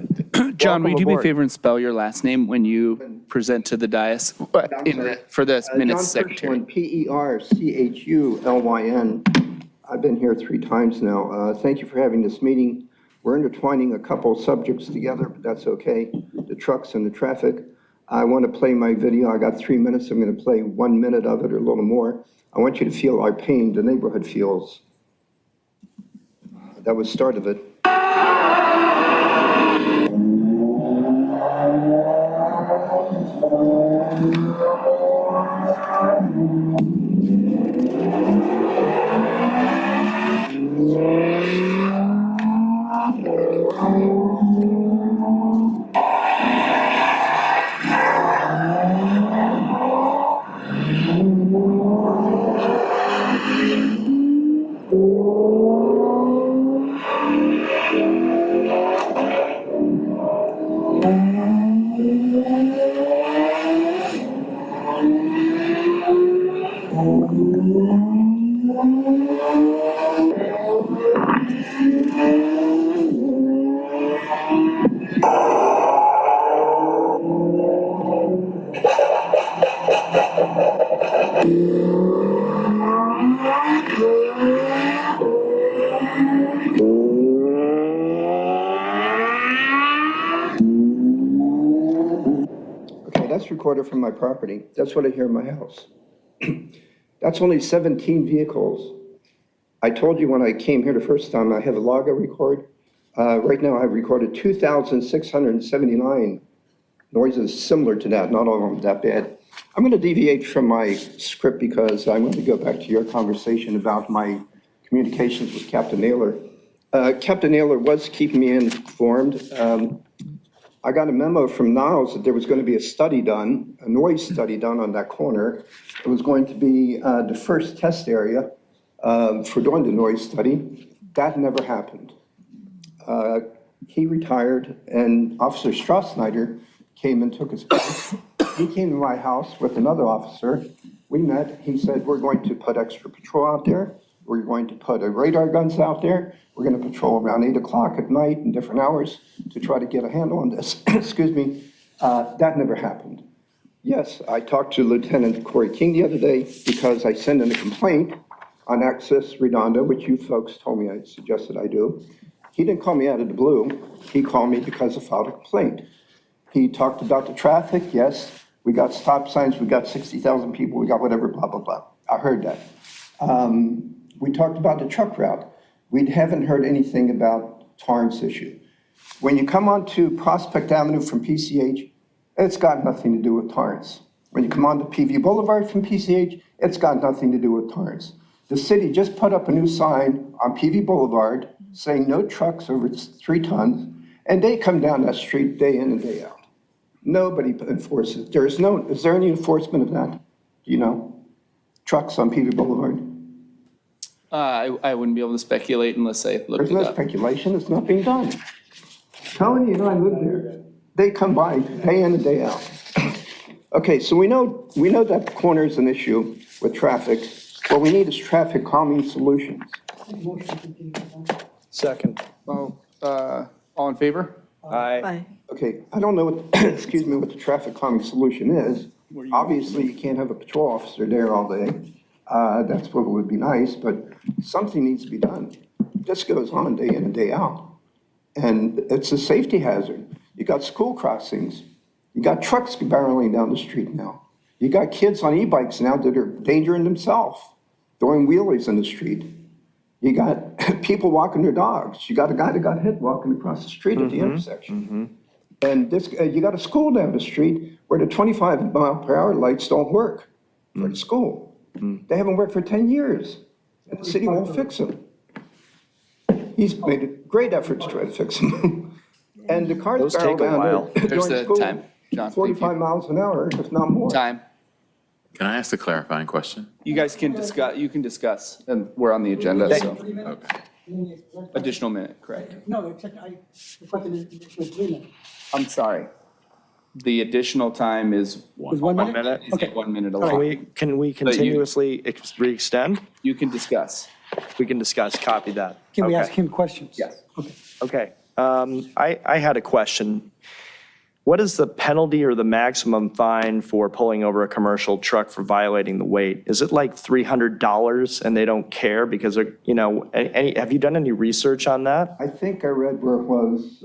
John, will you do me a aboard. favor and spell your last name when you present to the dais for the minutes secretary? Perchulyn, Perchulyn. I've been here 3 times now. Thank you for having this meeting. We're intertwining a couple of subjects together, but that's okay. The trucks and the traffic. I want to play my video. I got 3 minutes. I'm going to play 1 minute of it or a little more. I want you to feel our pain the neighborhood feels. That was the start of it. Okay, that's recorded from my property. That's what I hear in my house. That's only 17 vehicles. I told you when I came here the first time, I have a log I record. Right now, I've recorded 2,679 noises similar to that, not all of them that bad. I'm going to deviate from my script because I'm going to go back to your conversation about my communications with Captain Naylor. Captain Naylor was keeping me informed. I got a memo from Niles that there was going to be a study done, a noise study done on that corner. It was going to be the first test area for doing the noise study. That never happened. He retired, and Officer Strassnyder came and took his place. He came to my house with another officer. We met. He said, we're going to put extra patrol out there. We're going to put radar guns out there. We're going to patrol around 8 o'clock at night in different hours to try to get a handle on this. Excuse me. That never happened. Yes, I talked to Lieutenant Corey King the other day because I sent in a complaint on Access Redondo, which you folks told me I suggested I do. He didn't call me out of the blue. He called me because I filed a complaint. He talked about the traffic. Yes, we got stop signs. We got 60,000 people. We got whatever, blah, blah, blah. I heard that. We talked about the truck route. We haven't heard anything about Torrance issue. When you come onto Prospect Avenue from PCH, it's got nothing to do with Torrance. When you come onto PV Boulevard from PCH, it's got nothing to do with Torrance. The city just put up a new sign on PV Boulevard saying no trucks over 3 tons, and they come down that street day in and day out. Nobody enforces. Is there any enforcement of that? Do you know? Trucks on PV Boulevard? I wouldn't be able to speculate unless I looked There's it no up. speculation. It's not being done. Telling you, I live there. They come by day in and day out. Okay, so we know that corner is an issue with traffic. What we need is traffic calming solutions. Second. All in favor? Aye. Bye. Okay, I don't know what, excuse me, what the traffic calming solution is. Obviously, you can't have a patrol officer there all day. That's what would be nice, but something needs to be done. This goes on day in and day out. And it's a safety hazard. You got school crossings. You got trucks barreling down the street now. You got kids on e-bikes now that are endangering themselves, doing wheelies in the street. You got people walking their dogs. You got a guy that got hit walking across the street at the intersection. And this, you got a school down the street where the 25-mile-per-hour lights don't work for the school. They haven't worked for 10 years, and the city won't fix them. He's made a great effort to try to fix them. And the cars Those barrel take a down while. there There's during the school, time, John. Thank you. 45 miles an hour, if not more. Time. Can I ask a clarifying question? You guys can discuss, and we're on the agenda, so. Okay. Additional minute, correct. No, except I requested an additional 3 minutes. I'm sorry. The additional time is Was 1 minute? minute? is a 1 minute Can allotment. can we continuously re-extend? You can discuss. We can discuss, copy that. Can we Okay. ask him questions? Yes. Okay. Okay. I had a question. What is the penalty or the maximum fine for pulling over a commercial truck for violating the weight? Is it like $300 and they don't care because they're, you know, have you done any research on that? I think I read where it was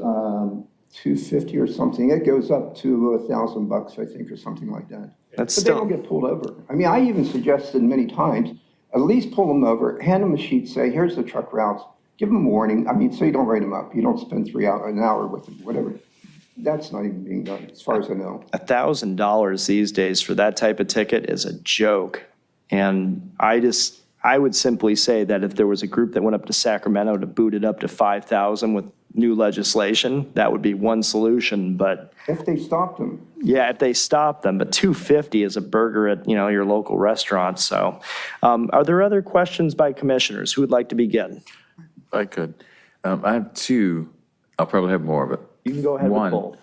250 or something. It goes up to $1,000, I think, or something like that. That's But they don't still, get pulled over. I mean, I even suggested many times, at least pull them over, hand them a sheet, say, here's the truck routes, give them a warning. I mean, so you don't write them up. You don't spend an hour with them, whatever. That's not even being done, as far as I know. $1,000 these days for that type of ticket is a joke. And I would simply say that if there was a group that went up to Sacramento to boot it up to 5,000 with new legislation, that would be one solution. But If they stopped them, yeah, if they stop them, but 250 is a burger at, you know, your local restaurant. So are there other questions by commissioners? Who would like to begin? If I could. I have two. I'll probably have more, but You can go ahead with one. both.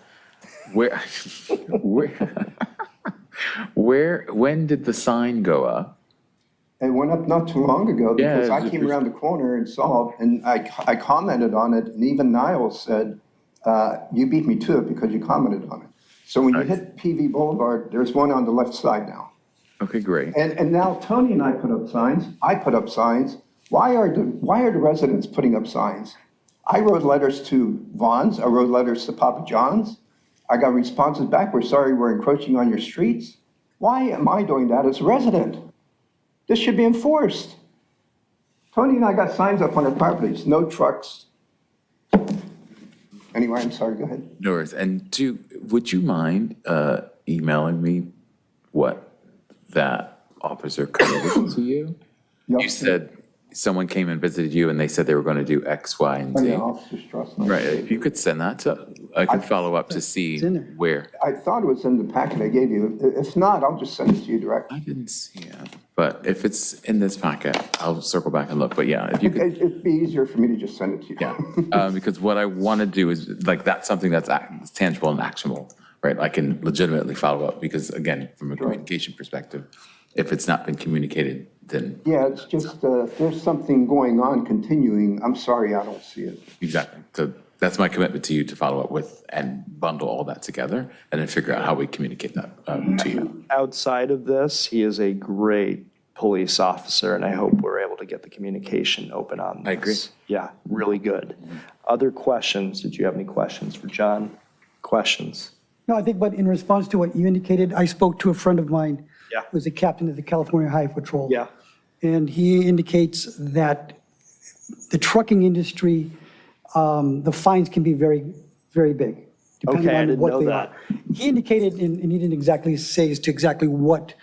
When did the sign go up? it went up not too long ago Yeah, because I it's- came around the corner and saw it, and I commented on it, and even Niles said, you beat me to it because you commented on it. So when you hit PV Boulevard, there's one on the left side now. Okay, great. And now Tony and I put up signs, I put up signs. Why are the residents putting up signs? I wrote letters to Vaughn's, I wrote letters to Papa John's. I got responses back, we're sorry we're encroaching on your streets. Why am I doing that as a resident? This should be enforced. Tony and I got signs up on our properties, no trucks. Anyway, I'm sorry, go ahead. No worries. And two, would you mind emailing me what that officer coded to you? Yep. You said someone came and visited you and they said they were going to do X, Y, and Oh, Z. yeah, Officer Strauss. Right, if you could send that to, I could follow up to see in there. where. I thought it was in the packet I gave you. If not, I'll just send it to you directly. I didn't see it, but if it's in this packet, I'll circle back and look. But yeah, if you could, It'd be easier for me to just send it to you. yeah. Because what I want to do is, like, that's something that's tangible and actionable, right? I can legitimately follow up because, again, from a communication perspective, if it's not been communicated, then Yeah, it's just, there's something going on continuing. I'm sorry, I don't see it. exactly. So that's my commitment to you to follow up with and bundle all that together and then figure out how we communicate that to you. Outside of this, he is a great police officer, and I hope we're able to get the communication open on this. I agree. Yeah, really good. Other questions? Did you have any questions for John? Questions? No, I think, but in response to what you indicated, I spoke to a friend of mine. Yeah. Who was the captain of the California Highway Patrol. Yeah. And he indicates that the trucking industry, the fines can be very, very big. depending Okay, I on didn't what know they that. are. He indicated, and he didn't exactly say as to exactly what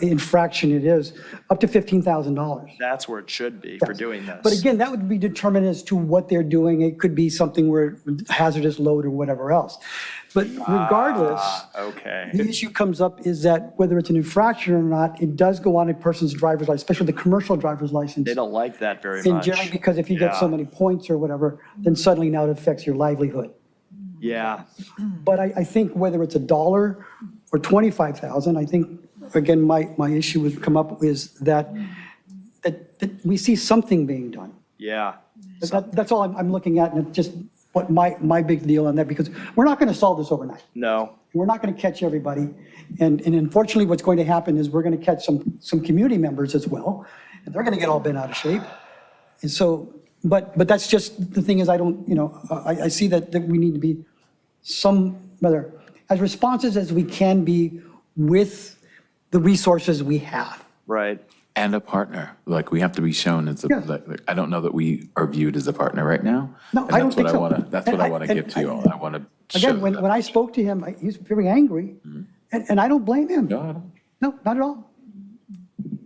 infraction it is, up to $15,000. That's where it should be for doing this. But again, that would be determined as to what they're doing. It could be something where hazardous load or whatever else. But regardless, Okay. the issue comes up is that whether it's an infraction or not, it does go on a person's driver's license, especially the commercial driver's license. They don't like that very And much. generally, because if you get so Yeah. many points or whatever, then suddenly now it affects your livelihood. Yeah, But I think whether it's $1 or 25,000, I think, again, my issue would come up is that we see something being done. yeah. That's all I'm looking at, and it's just what my big deal on that, because we're not going to solve this overnight. No, We're not going to catch everybody. And unfortunately, what's going to happen is we're going to catch some community members as well, and they're going to get all bent out of shape. And so, but that's just, the thing is, I don't, I see that we need to be rather, as responsive as we can be with the resources we have. right. And a partner, like we have to be shown as Yeah. I don't know that we are viewed as a partner right now. No, And I don't think so. That's what I want to And give to you all. I want to show Again, when I spoke to him, he was very angry, and I don't blame him. No, I don't. No, not at all.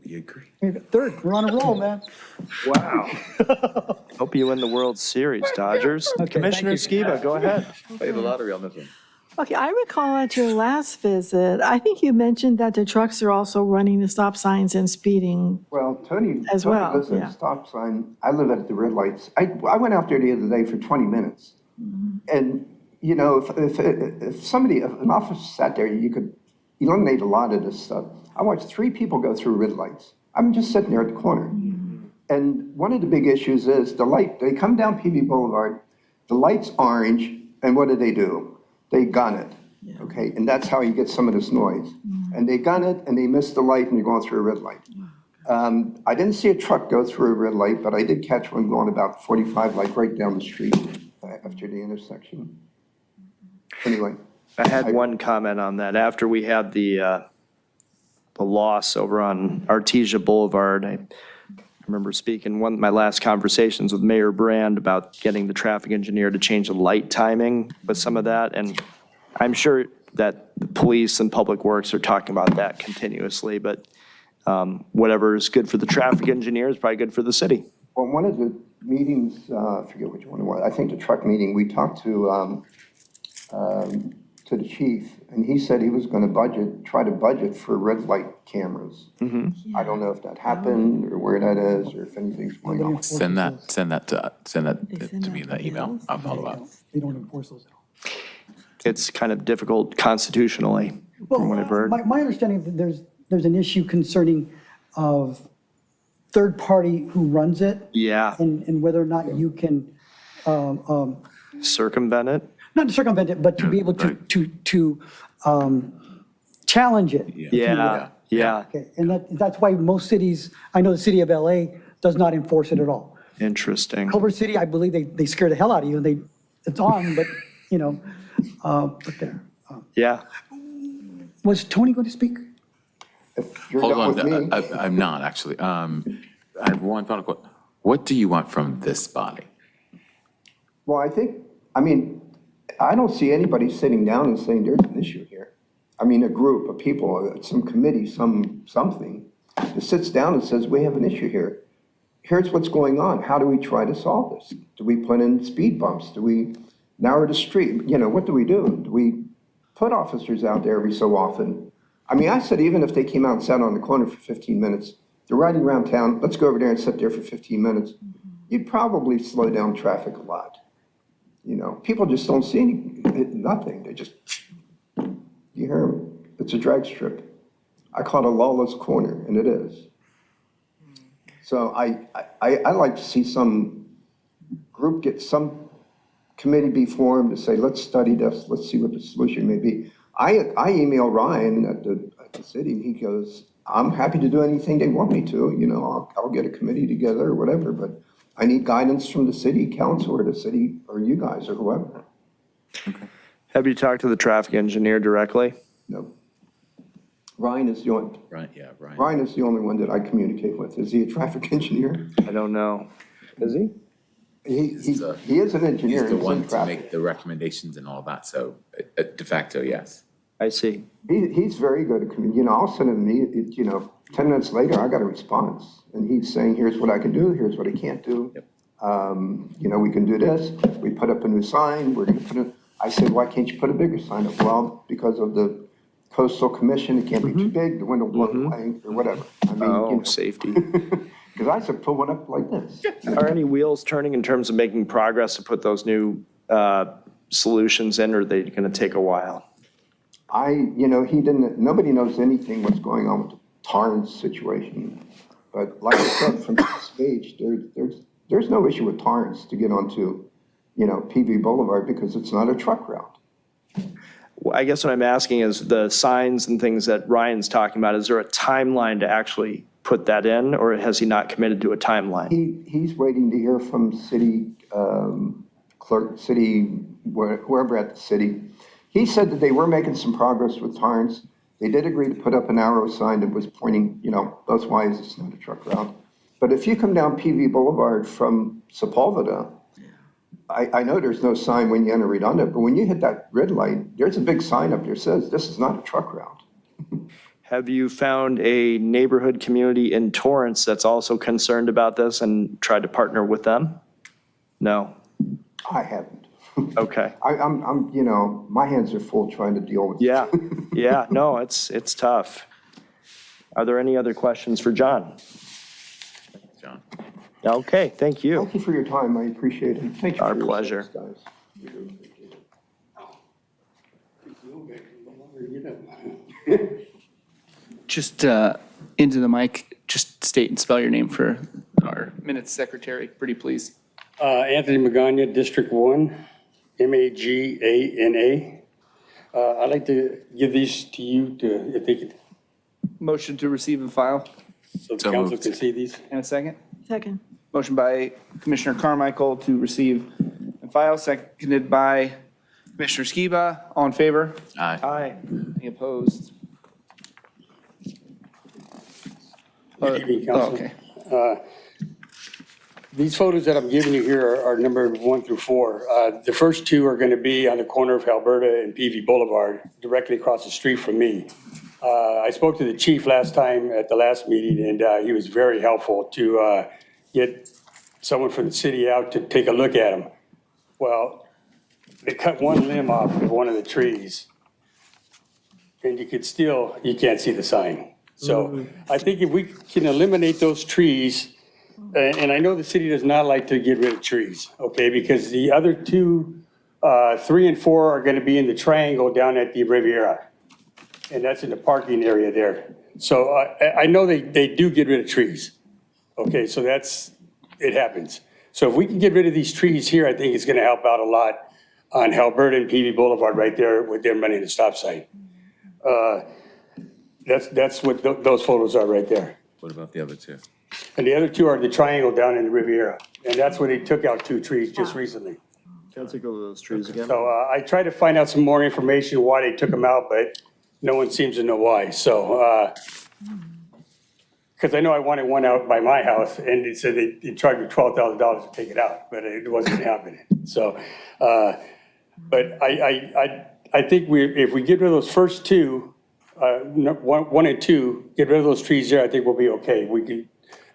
We agree. Third, we're on a roll, man. Wow. Hope you win the World Series, Dodgers. thank Commissioner you. Skiba, go ahead. Play the lottery on this one. Okay, I recall at your last visit, I think you mentioned that the trucks are also running the stop signs and speeding. Well, Tony As well, lives at yeah. a stop sign. I live at the red lights. I went out there the other day for 20 minutes. And, you know, if somebody, if an officer sat there, you could eliminate a lot of this stuff. I watched 3 people go through red lights. I'm just sitting there at the corner. And one of the big issues is the light, they come down PV Boulevard, the light's orange, and what do? They gun it, okay? And that's how you get some of this noise. And they gun it, and they miss the light, and you're going through a red light. I didn't see a truck go through a red light, but I did catch one going about 45, like right down the street after the intersection. Anyway. I had one comment on that. After we had the loss over on Artesia Boulevard, I remember speaking one of my last conversations with Mayor Brand about getting the traffic engineer to change the light timing with some of that. And I'm sure that the police and public works are talking about that continuously, but whatever is good for the traffic engineer is probably good for the city. Well, one of the meetings, I forget which one it was, I think the truck meeting, we talked to the chief, and he said he was going to try to budget for red light cameras. I don't know if that happened, or where that is, or if anything's going on. Send that to me in that email. I'll follow up. They don't enforce those at all. It's kind of difficult constitutionally, from what I've heard. My understanding, that there's an issue concerning of third party who runs it. Yeah, And whether or not you can, circumvent it. not to circumvent it, but to be able to challenge it. Yeah, Okay, and that's why most cities, I know the city of LA does not enforce it at all. interesting. Culver City, I believe they scare the hell out of you, and it's on, but, you know, but there. Yeah. Was Tony going to speak? If you're Hold done with on, me, I'm not actually. I have one final question. What do you want from this body? well, I don't see anybody sitting down and saying there's an issue here. I mean, a group of people, some committee, something, that sits down and says, we have an issue here. Here's what's going on. How do we try to solve this? Do we put in speed bumps? Do we narrow the street? You know, what do? Do we put officers out there every so often? I mean, I said, even if they came out and sat on the corner for 15 minutes, they're riding around town, let's go over there and sit there for 15 minutes. You'd probably slow down traffic a lot. You know, people just don't see nothing. They just, you hear them. It's a drag strip. I call it a lawless corner, and it is. So I like to see some group some committee be formed to say, let's study this, let's see what the solution may be. I email Ryan at the city, and he goes, I'm happy to do anything they want me to, you know, I'll get a committee together or whatever, but I need guidance from the city council or the city or you guys or whoever. Have you talked to the traffic engineer directly? No. Ryan is the only, Right, yeah, right. Ryan is the only one that I communicate with. Is he a traffic engineer? I don't know. Is he? He is an engineer. He's the in one to traffic. make the recommendations and all that, so de facto, yes. I see. He's very good at you know, I'll send him, you know, 10 minutes later, I got a response. And he's saying, here's what I can do, here's what I can't do. Yep. You know, we can do this. We put up a new sign, we're gonna put it, I said, why can't you put a bigger sign up? Well, because of the coastal commission, it can't be too big, the wind will blow it away, or whatever. I mean, Oh, safety. Because I said, put one up like this. Are any wheels turning in terms of making progress to put those new solutions in, or are they going to take a while? You know, nobody knows anything what's going on with the Torrance situation. But like I said, from the stage, there's no issue with Torrance to get onto, you know, PV Boulevard because it's not a truck route. Well, I guess what I'm asking is the signs and things that Ryan's talking about, is there a timeline to actually put that in, or has he not committed to a timeline? He's waiting to hear from city clerk, whoever at the city. He said that they were making some progress with Torrance. They did agree to put up an arrow sign that was pointing, you know, both ways. It's not a truck route. But if you come down PV Boulevard from Sepulveda, I know there's no sign when you enter Redondo, but when you hit that red light, there's a big sign up there that says this is not a truck route. Have you found a neighborhood community in Torrance that's also concerned about this and tried to partner with them? No. I haven't. Okay. I'm, my hands are full trying to deal with. Yeah, yeah, no, it's tough. Are there any other questions for John? John. Okay, thank you. Thank you for your time. I appreciate it. Thank you Our for your pleasure. service, guys. Just into the mic, just state and spell your name for our minutes secretary, pretty please. Anthony Magana, District 1, Magana. I'd like to give these to you if they could, Motion to receive and file, so the So council moved. can see these. and a second. Second. Motion by Commissioner Carmichael to receive and file, seconded by Commissioner Skiba. All in favor? Aye. Aye. Any opposed? Good evening, council. Okay. These photos that I'm giving you here are numbered 1 through 4. The first two are going to be on the corner of Alberta and PV Boulevard, directly across the street from me. I spoke to the chief last time at the last meeting, and he was very helpful to get someone from the city out to take a look at them. Well, they cut one limb off of one of the trees, and you can't see the sign. So I think if we can eliminate those trees, and I know the city does not like to get rid of trees, okay, because the other two, 3 and 4 are going to be in the triangle down at the Riviera. And that's in the parking area there. So I know they do get rid of trees. Okay, so it happens. So if we can get rid of these trees here, I think it's going to help out a lot on Alberta and PV Boulevard right there with them running the stop sign. That's what those photos are right there. What about the other two? And the other two are the triangle down in the Riviera. And that's where they took out 2 trees just recently. Can I take over those trees again? So I tried to find out some more information why they took them out, but no one seems to know why. So, because I know I wanted one out by my house, and it said they charged me $12,000 to take it out, but it wasn't happening. So, but I think if we get rid of those first two, 1 and 2, get rid of those trees there, I think we'll be okay.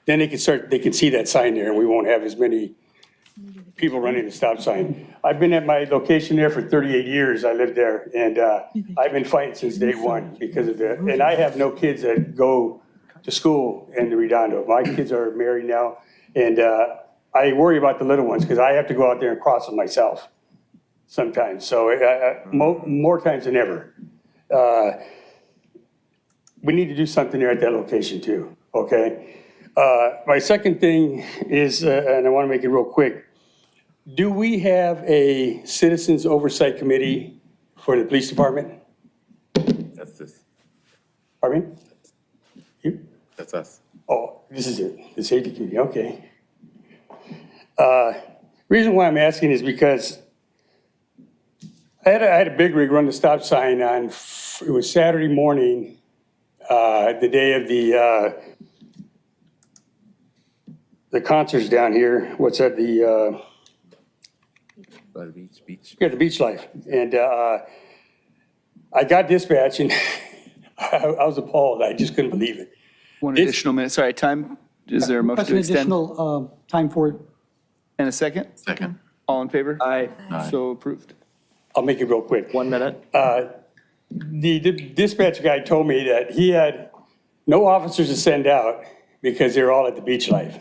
Then they can see that sign there, and we won't have as many people running the stop sign. I've been at my location there for 38 years. I lived there, and I've been fighting since day one because of that. And I have no kids that go to school in the Redondo. My kids are married now, and I worry about the little ones because I have to go out there and cross them myself sometimes. So more times than ever. We need to do something there at that location too, okay? My second thing is, and I want to make it real quick, do we have a citizens oversight committee for the police department? That's this. Pardon me? You? That's us. Oh, this is it, the safety committee, okay. Reason why I'm asking is because I had a big rig run the stop sign on, it was Saturday morning, the day of the concerts down here. What's that, By the beach. Yeah, the beach life. And I got dispatch and I was appalled. I just couldn't believe it. One additional minute. Sorry, time, is there a motion That's to an extend? additional time for it. And a second? Second. All in favor? Aye. So approved. I'll make it real quick. 1 minute. The dispatch guy told me that he had no officers to send out because they were all at the beach life.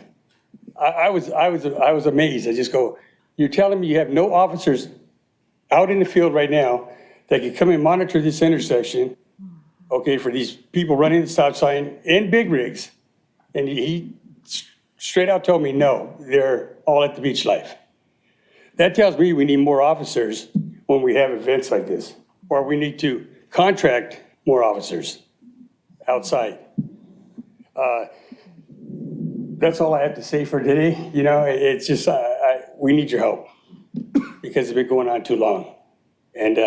I was amazed. I just go, you're telling me you have no officers out in the field right now that can come and monitor this intersection, okay, for these people running the stop sign and big rigs? And he straight out told me, no, they're all at the beach life. That tells me we need more officers when we have events like this, or we need to contract more officers outside. That's all I have to say for today. You know, it's just, we need your help because it's been going on too long. And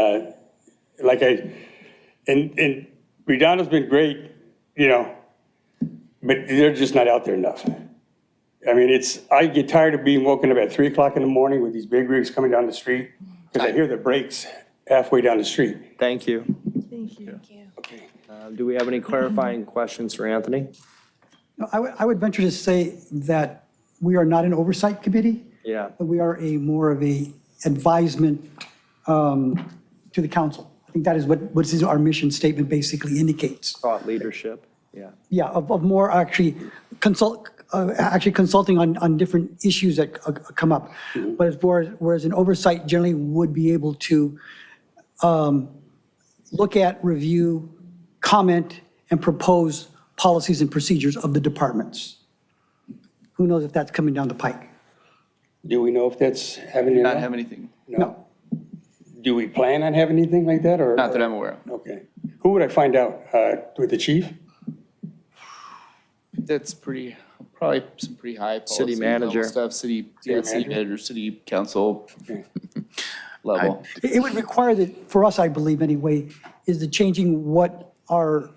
and Redondo's been great, you know, but they're just not out there enough. I mean, I get tired of being woken up at 3 o'clock in the morning with these big rigs coming down the street because I hear the brakes halfway down the street. Thank you. Thank you. Okay. Do we have any clarifying questions for Anthony? No, I would venture to say that we are not an oversight committee. Yeah. But we are more of a advisement to the council. I think that is what our mission statement basically indicates. Thought leadership, yeah. Yeah, of more actually consulting on different issues that come up. But as far as, whereas an oversight generally would be able to look at, review, comment, and propose policies and procedures of the departments. Who knows if that's coming down the pike? Do we know if that's happening? Not have anything, No. Do we plan on having anything like that, or? not that I'm aware of. Okay. Who would I find out? With the chief? That's probably some pretty high policy City level manager. stuff, city manager? manager, city council Okay. level. It would require that, for us, I believe anyway, is the changing what our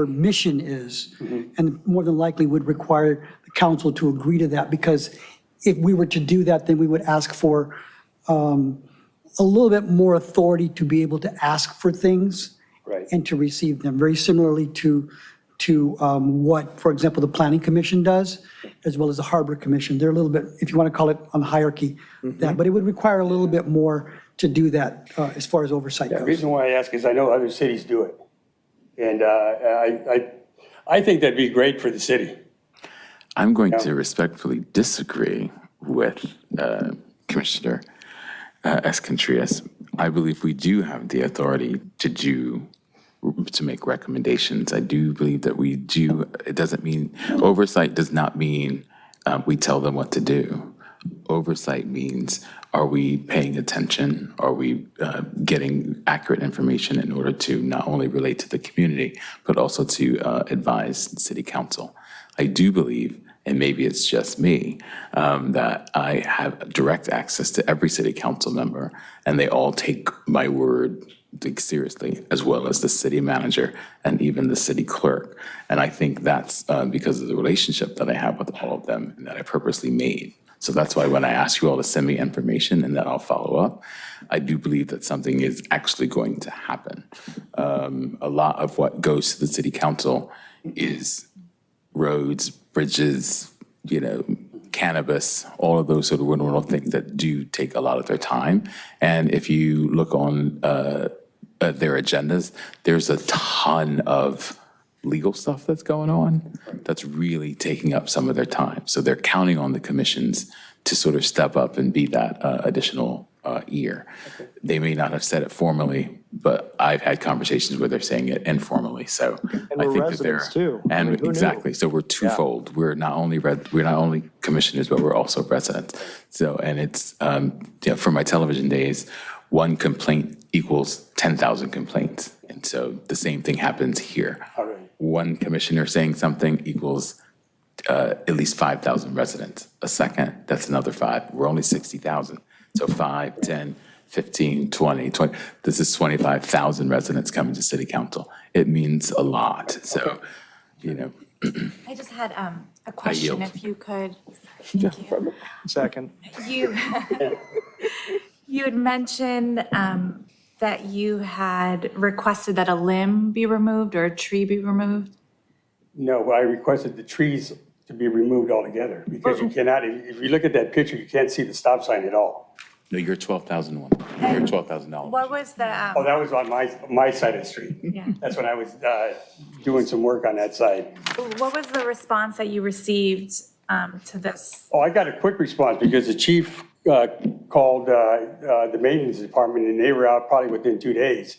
mission is. And more than likely would require the council to agree to that, because if we were to do that, then we would ask for a little bit more authority to be able to ask for things Right. and to receive them, very similarly to what, for example, the Planning Commission does, as well as the Harbor Commission. They're a little bit, if you want to call it on hierarchy, that, but it would require a little bit more to do that as far as oversight The goes. reason why I ask is I know other cities do it. And I think that'd be great for the city. I'm going to respectfully disagree with Commissioner Escontrias. I believe we do have the authority to make recommendations. I do believe that we do. It doesn't mean, oversight does not mean we tell them what to do. Oversight means, are we paying attention? Are we getting accurate information in order to not only relate to the community, but also to advise the city council? I do believe, and maybe it's just me, that I have direct access to every city council member, and they all take my word seriously, as well as the city manager and even the city clerk. And I think that's because of the relationship that I have with all of them and that I purposely made. So that's why when I ask you all to send me information and then I'll follow up, I do believe that something is actually going to happen. A lot of what goes to the city council is roads, bridges, cannabis, all of those sort of little things that do take a lot of their time. And if you look on their agendas, there's a ton of legal stuff that's going on that's really taking up some of their time. So they're counting on the commissions to sort of step up and be that additional ear. They may not have said it formally, but I've had conversations where they're saying it informally. So And I we're think that residents they're too. I and mean, who knew? exactly. So we're twofold. We're not only commissioners, but we're also residents. So and it's from my television days, one complaint equals 10,000 complaints, and so the same thing happens here. All right. One commissioner saying something equals at least 5,000 residents. A second, that's another 5. We're only 60,000. So 5, 10, 15, 20. This is 25,000 residents coming to city council. It means a lot. So, I just had a question, yield. if you could. Thank you. Second. You had mentioned that you had requested that a limb be removed or a tree be removed. No, I requested the trees to be removed altogether because you cannot, if you look at that picture, you can't see the stop sign at all. no, you're 12,001. You're $12,000. What was the, Oh, that was on my side of the street. yeah, That's when I was doing some work on that side. what was the response that you received to this? Oh, I got a quick response because the chief called the maintenance department and they were out probably within 2 days.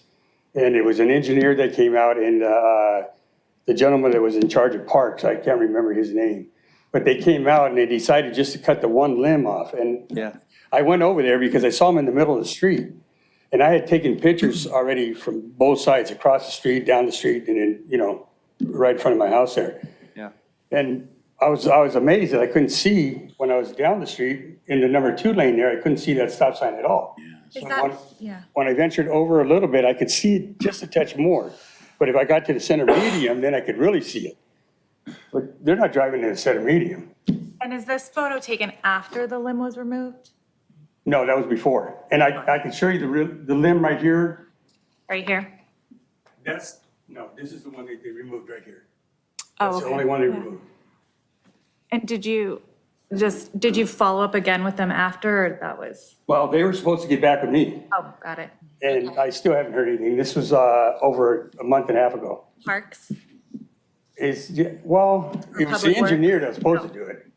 And it was an engineer that came out and the gentleman that was in charge of parks, I can't remember his name. But they came out and they decided just to cut the one limb off. And Yeah. I went over there because I saw him in the middle of the street. And I had taken pictures already from both sides, across the street, down the street, and then, right in front of my house there. Yeah. And I was amazed that I couldn't see, when I was down the street, in the number 2 lane there, I couldn't see that stop sign at all. Is So that, yeah, when I ventured over a little bit, I could see it just a touch more. But if I got to the center medium, then I could really see it. But they're not driving in the center medium. and is this photo taken after the limb was removed? No, that was before. And I can show you the limb right here. Right here? This is the one they removed right here. Oh, That's the okay. only one they Yeah. removed. And did you Just, did you follow up again with them after, or that was, Well, they were supposed to get back with me, oh, got it. and I still haven't heard anything. This was over a month and a half ago. Parks? Well, it was the Public Works? engineer that was supposed to do it.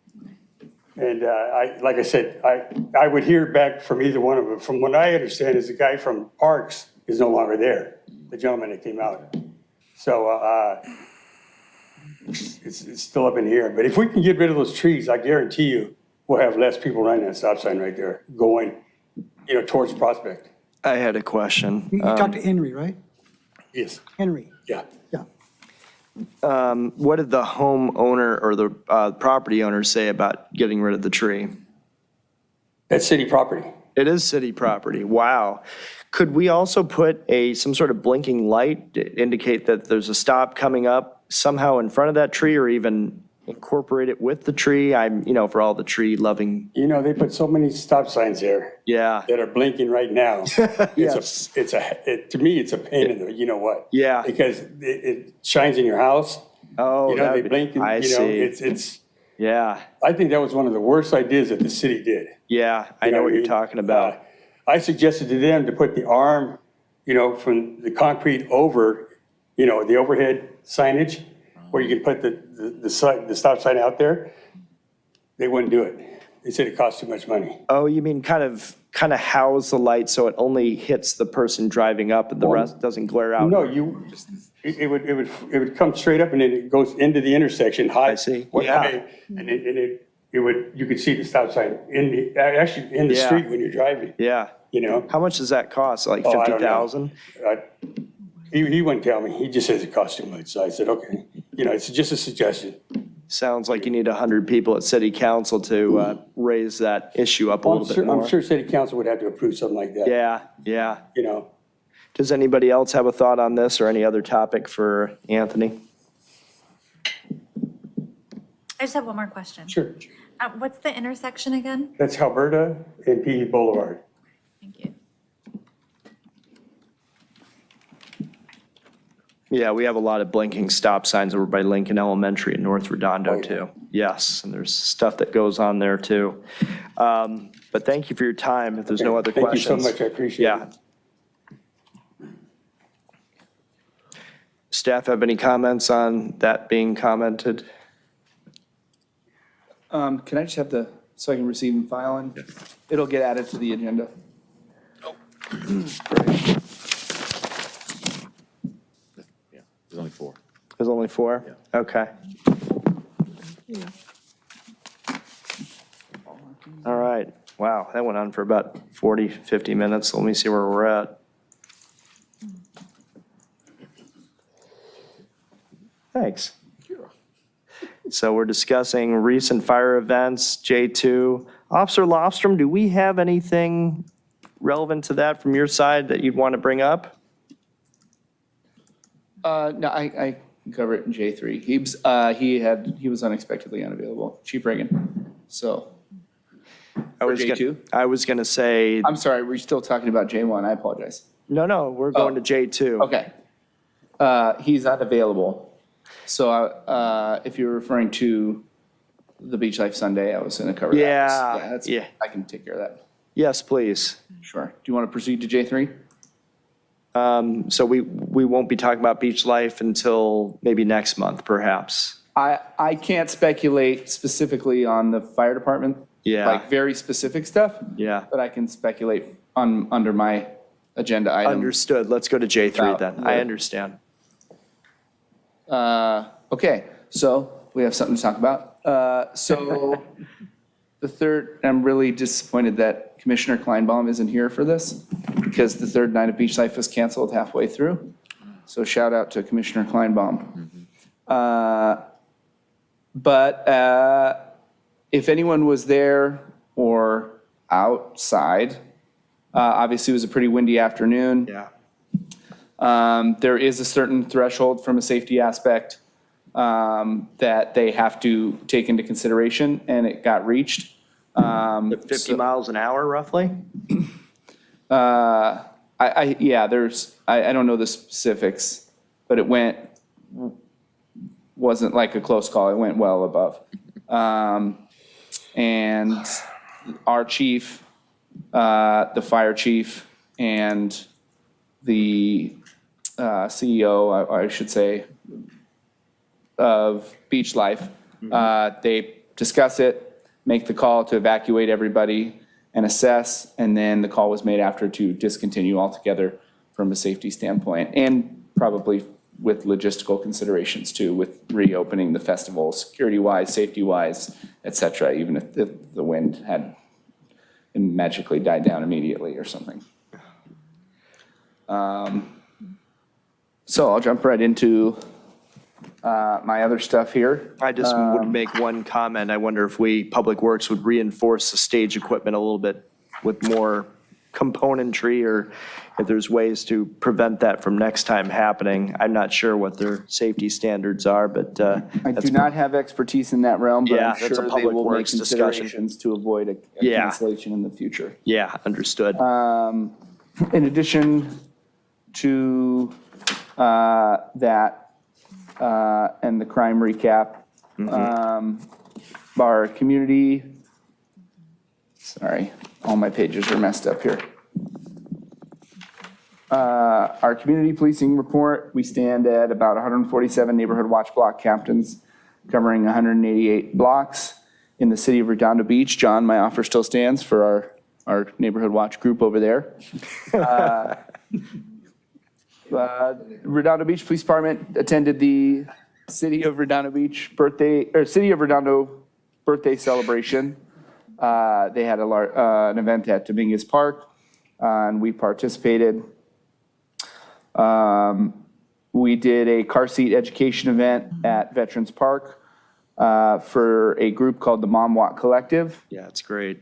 And like I said, I would hear back from either one of them. From what I understand is the guy from Parks is no longer there, the gentleman that came out. So it's still up in the air. But if we can get rid of those trees, I guarantee you, we'll have less people running that stop sign right there, going, towards Prospect. I had a question. You talked to Henry, right? Yes, Henry, yeah. yeah. What did the homeowner or the property owner say about getting rid of the tree? That's city property. It is city property. Wow. Could we also put some sort of blinking light to indicate that there's a stop coming up somehow in front of that tree, or even incorporate it with the tree? For all the tree loving. They put so many stop signs there Yeah. that are blinking right now. Yes. To me, it's a pain in the, you know what? Yeah. Because it shines in your house. Oh, They blink and, I see. it's, Yeah. I think that was one of the worst ideas that the city did. Yeah. I know what you're talking about. I suggested to them to put the arm, from the concrete over, the overhead signage, where you can put the stop sign out there. They wouldn't do it. They said it cost too much money. Oh, you mean kind of house the light so it only hits the person driving up and the rest doesn't glare out? No, it would come straight up and then it goes into the intersection high. I see. one Yeah. way, And you could see the stop sign in the Yeah. street when you're driving, Yeah. How much does that cost? Like Oh, I don't know. 50,000? He wouldn't tell me. He just says it costs too much. So I said, okay, it's just a suggestion. Sounds like you need 100 people at city council to raise that issue up a little bit more. I'm sure city council would have to approve something like that. Yeah. You Does anybody else have a thought on this or any other topic for Anthony? I just have one more question. Sure. What's the intersection again? That's Alberta and P Boulevard. Thank you. Yeah, we have a lot of blinking stop signs over by Lincoln Elementary in North Redondo too. Yes, and there's stuff that goes on there too. But thank you for your time. If there's no other Thank you so questions. much. I appreciate it. Yeah. Staff have any comments on that being commented? Can I just have so I can receive and file, and it'll get added to the agenda. There's only 4. There's only 4? Okay. All right. Wow, that went on for about 40, 50 minutes. Let me see where we're at. Thanks. So we're discussing recent fire events, J2. Officer Lofstrom, do we have anything relevant to that from your side that you'd want to bring up? No, I can cover it in J3. He was unexpectedly unavailable, Chief Reagan. So, for J2? I was going to say, I'm sorry, we're still talking about J1. I apologize. no, we're going to J2. Okay. He's unavailable. So if you're referring to the Beach Life Sunday, I was going to cover that. Yeah. I can take care of that. Yes, please. Sure. Do you want to proceed to J3? So we won't be talking about beach life until maybe next month, perhaps. I can't speculate specifically on the fire department. Yeah. Like very specific stuff. Yeah. But I can speculate under my agenda item. Understood. Let's go to J3 About then. the- I understand. Okay, so we have something to talk about. So the third, I'm really disappointed that Commissioner Kleinbaum isn't here for this because the third night of Beach Life was canceled halfway through. So shout out to Commissioner Kleinbaum. But if anyone was there or outside, obviously it was a pretty windy afternoon. Yeah. There is a certain threshold from a safety aspect that they have to take into consideration, and it got reached. 50 miles an hour roughly? I don't know the specifics, but it wasn't like a close call. It went well above. and our chief, the fire chief, and the CEO, I should say, of Beach Life. They discuss it, make the call to evacuate everybody and assess, and then the call was made after to discontinue altogether from a safety standpoint, and probably with logistical considerations too, with reopening the festival, security-wise, safety-wise, et cetera, even if the wind had magically died down immediately or something. So I'll jump right into my other stuff here. I just would make one comment. I wonder if Public Works would reinforce the stage equipment a little bit with more componentry, or if there's ways to prevent that from next time happening. I'm not sure what their safety standards are, but I do not have expertise in that realm, but Yeah, I'm that's a sure they Public will make Works discussion. considerations to avoid a Yeah. cancellation in the future. yeah, understood. In addition to that and the crime recap, our community, sorry, all my pages are messed up here. Our community policing report, we stand at about 147 neighborhood watch block captains covering 188 blocks in the city of Redondo Beach. John, my offer still stands for our neighborhood watch group over there. Redondo Beach Police Department attended the City of Redondo Beach City of Redondo birthday celebration. They had an event at Dominguez Park, and we participated. We did a car seat education event at Veterans Park for a group called the Mom Walk Collective. Yeah, it's great.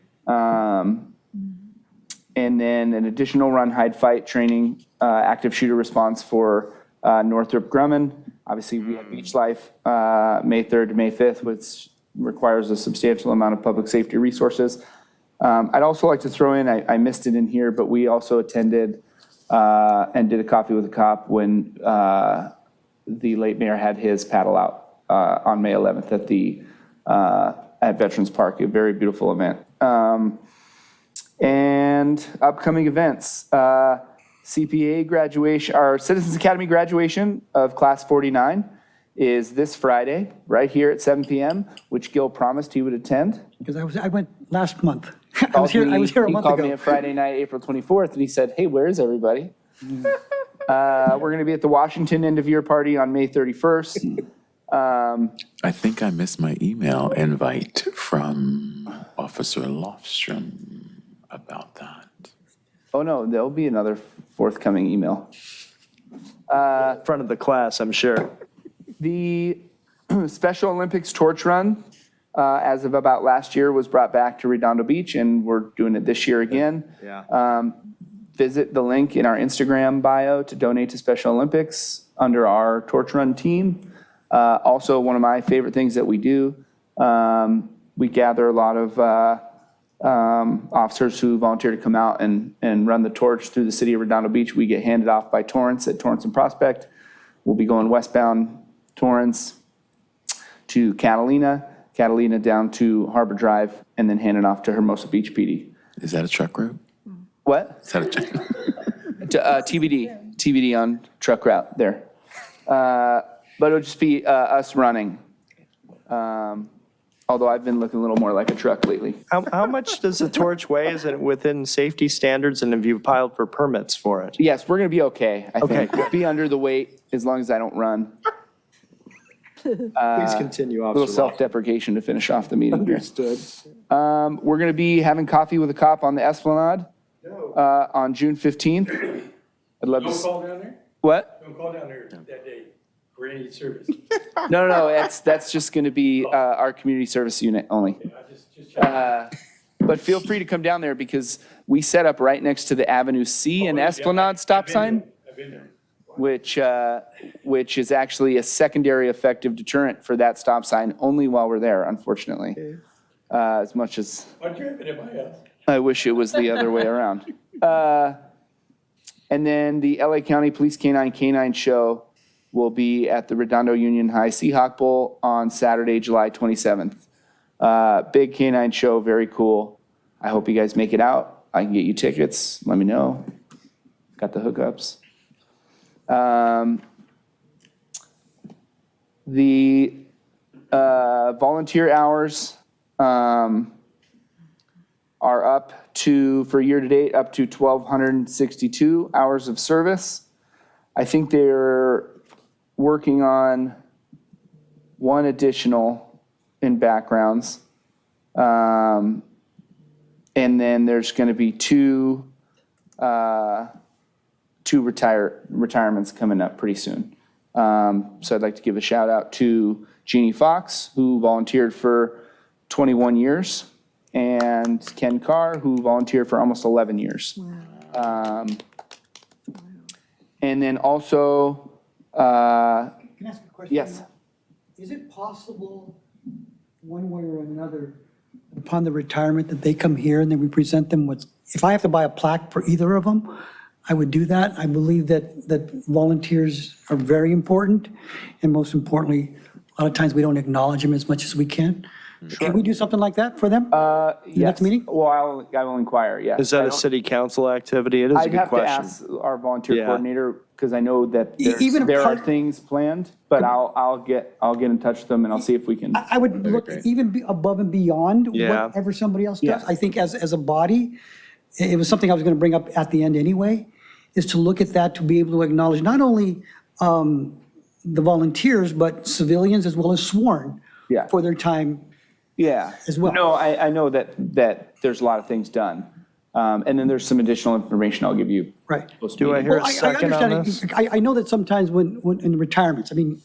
And then an additional run, hide, fight training, active shooter response for Northrop Grumman. Obviously, we have Beach Life, May 3rd to May 5th, which requires a substantial amount of public safety resources. I'd also like to throw in, I missed it in here, but we also attended and did a coffee with a cop when the late mayor had his paddle out on May 11th at Veterans Park, a very beautiful event. And upcoming events, CPA graduation, our Citizens Academy graduation of class 49 is this Friday, right here at 7 p.m., which Gil promised he would attend. Because I went last month. I was here a month He called me ago. on Friday night, April 24th, and he said, hey, where is everybody? We're going to be at the Washington end-of-year party on May 31st. I think I missed my email invite from Officer Lofstrom about that. Oh, no, there'll be another forthcoming email. Front of the class, I'm sure. The Special Olympics torch run, as of about last year, was brought back to Redondo Beach, and we're doing it this year again. Yeah. Visit the link in our Instagram bio to donate to Special Olympics under our torch run team. Also, one of my favorite things that we do, we gather a lot of officers who volunteer to come out and run the torch through the city of Redondo Beach. We get handed off by Torrance at Torrance and Prospect. We'll be going westbound Torrance to Catalina down to Harbor Drive, and then handing off to Hermosa Beach PD. Is that a truck route? What? Is that a truck? TBD on truck route there. But it'll just be us running. Although I've been looking a little more like a truck lately. How much does the torch weigh? Is it within safety standards, and have you filed for permits for it? Yes, we're going to be okay, I Okay, think. We'll be under the weight as long as I don't run. Please continue, A little Officer. self-deprecation to finish off the meeting here. Understood. We're going to be having coffee with a cop on the Esplanade on June 15th. I'd love to. Don't call down there? What? Don't call down there that day for any service. No, that's just going to be our community service unit only. Just check. But feel free to come down there because we set up right next to the Avenue C and Esplanade stop sign, I've been there. which is actually a secondary effective deterrent for that stop sign only while we're there, unfortunately. As much as Why'd you have it at my house? I wish it was the other way around. And then the LA County Police Canine Show will be at the Redondo Union High Seahawk Bowl on Saturday, July 27th. Big canine show, very cool. I hope you guys make it out. I can get you tickets. Let me know. Got the hookups. The volunteer hours are up to, for year to date, up to 1,262 hours of service. I think they're working on one additional in backgrounds. And then there's going to be two retirements coming up pretty soon. So I'd like to give a shout out to Jeannie Fox, who volunteered for 21 years, and Ken Carr, who volunteered for almost 11 years. And then also, Can I ask a question? yes. Is it possible, one way or another, upon the retirement, that they come here and then we present them with, if I have to buy a plaque for either of them, I would do that. I believe that volunteers are very important, and most importantly, a lot of times we don't acknowledge them as much as we can. Can we do something like that for them? The next Yes. meeting? Well, I will inquire, yes. Is that I a don't- city council activity? It is a I'd good have to question. ask our volunteer Yeah. coordinator, because I know that Even a there are part- things planned, but I'll get in touch with them and I'll see if we can. I would look even above and beyond Yeah. whatever somebody else Yeah. does. I think as a body, it was something I was going to bring up at the end anyway, is to look at that, to be able to acknowledge not only the volunteers, but civilians as well as sworn Yeah. for their time. Yeah. as well. No, I know that there's a lot of things done. And then there's some additional information I'll give you. Right. Do I hear a Well, second on understand this? it. I know that sometimes when in retirements, I mean,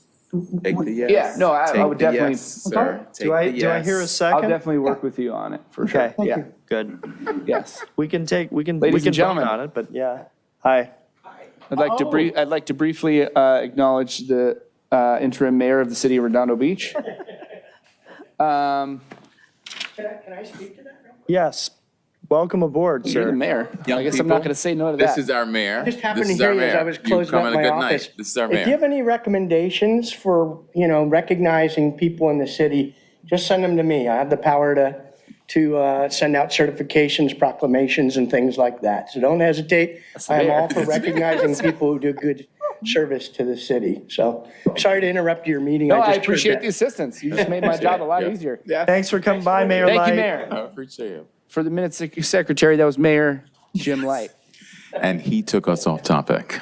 Take the yes. Yeah, no, I would Take the definitely- yes, sir. Do I Take the hear a yes. I'll second? definitely work with you on it, for sure. Okay. Thank Yeah, you. Good. yes. We can Ladies vote and gentlemen. on it, but yeah. Hi. I'd like to briefly acknowledge the interim mayor of the city of Redondo Beach. Can I speak to that? Yes. Welcome aboard, You're the sir. mayor. Young I guess I'm not people, going to say no to This that. is our mayor. Just happened This to is our hear you as I mayor. was You've closing come up on a my good office. night. This is our If you mayor. have any recommendations for, recognizing people in the city, just send them to me. I have the power to send out certifications, proclamations, and things like that. So don't hesitate. I am all for recognizing people who do good service to the city. So, sorry to interrupt your meeting. No, I just heard appreciate that. the assistance. You just made my job a lot Yeah. easier. Thanks for coming by, Mayor Thank Light. you, Mayor. I appreciate it. For the minutes secretary, that was Mayor Jim Light. And he took us off topic.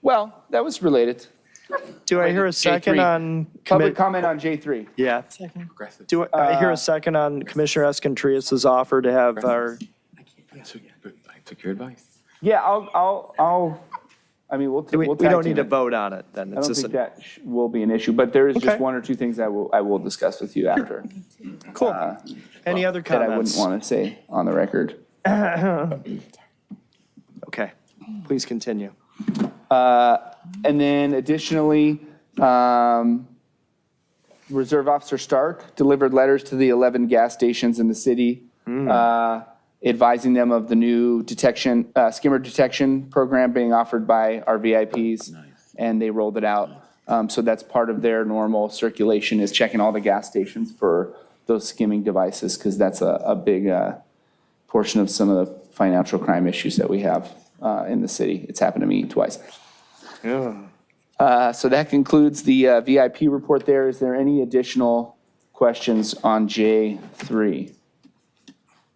Well, that was related. Do I hear a second J3. on? Public comment on J3. Yeah. Aggressive. Do I hear a second on Commissioner Escontrias's offer to have our, I took your advice. Yeah, I mean, we'll we we'll don't tag need team to it. vote on it then. I It's don't just think a, that will be an issue, but there is Okay. just one or two things I will discuss with you after cool. Any other that I wouldn't comments? want to say on the record. Okay, please continue. And then additionally, Reserve Officer Stark delivered letters to the 11 gas stations in the city, advising them of the new skimmer detection program being offered by our VIPs. And they rolled it out. So that's part of their normal circulation, is checking all the gas stations for those skimming devices, because that's a big portion of some of the financial crime issues that we have in the city. It's happened to me twice. So that concludes the VIP report there. Is there any additional questions on J3?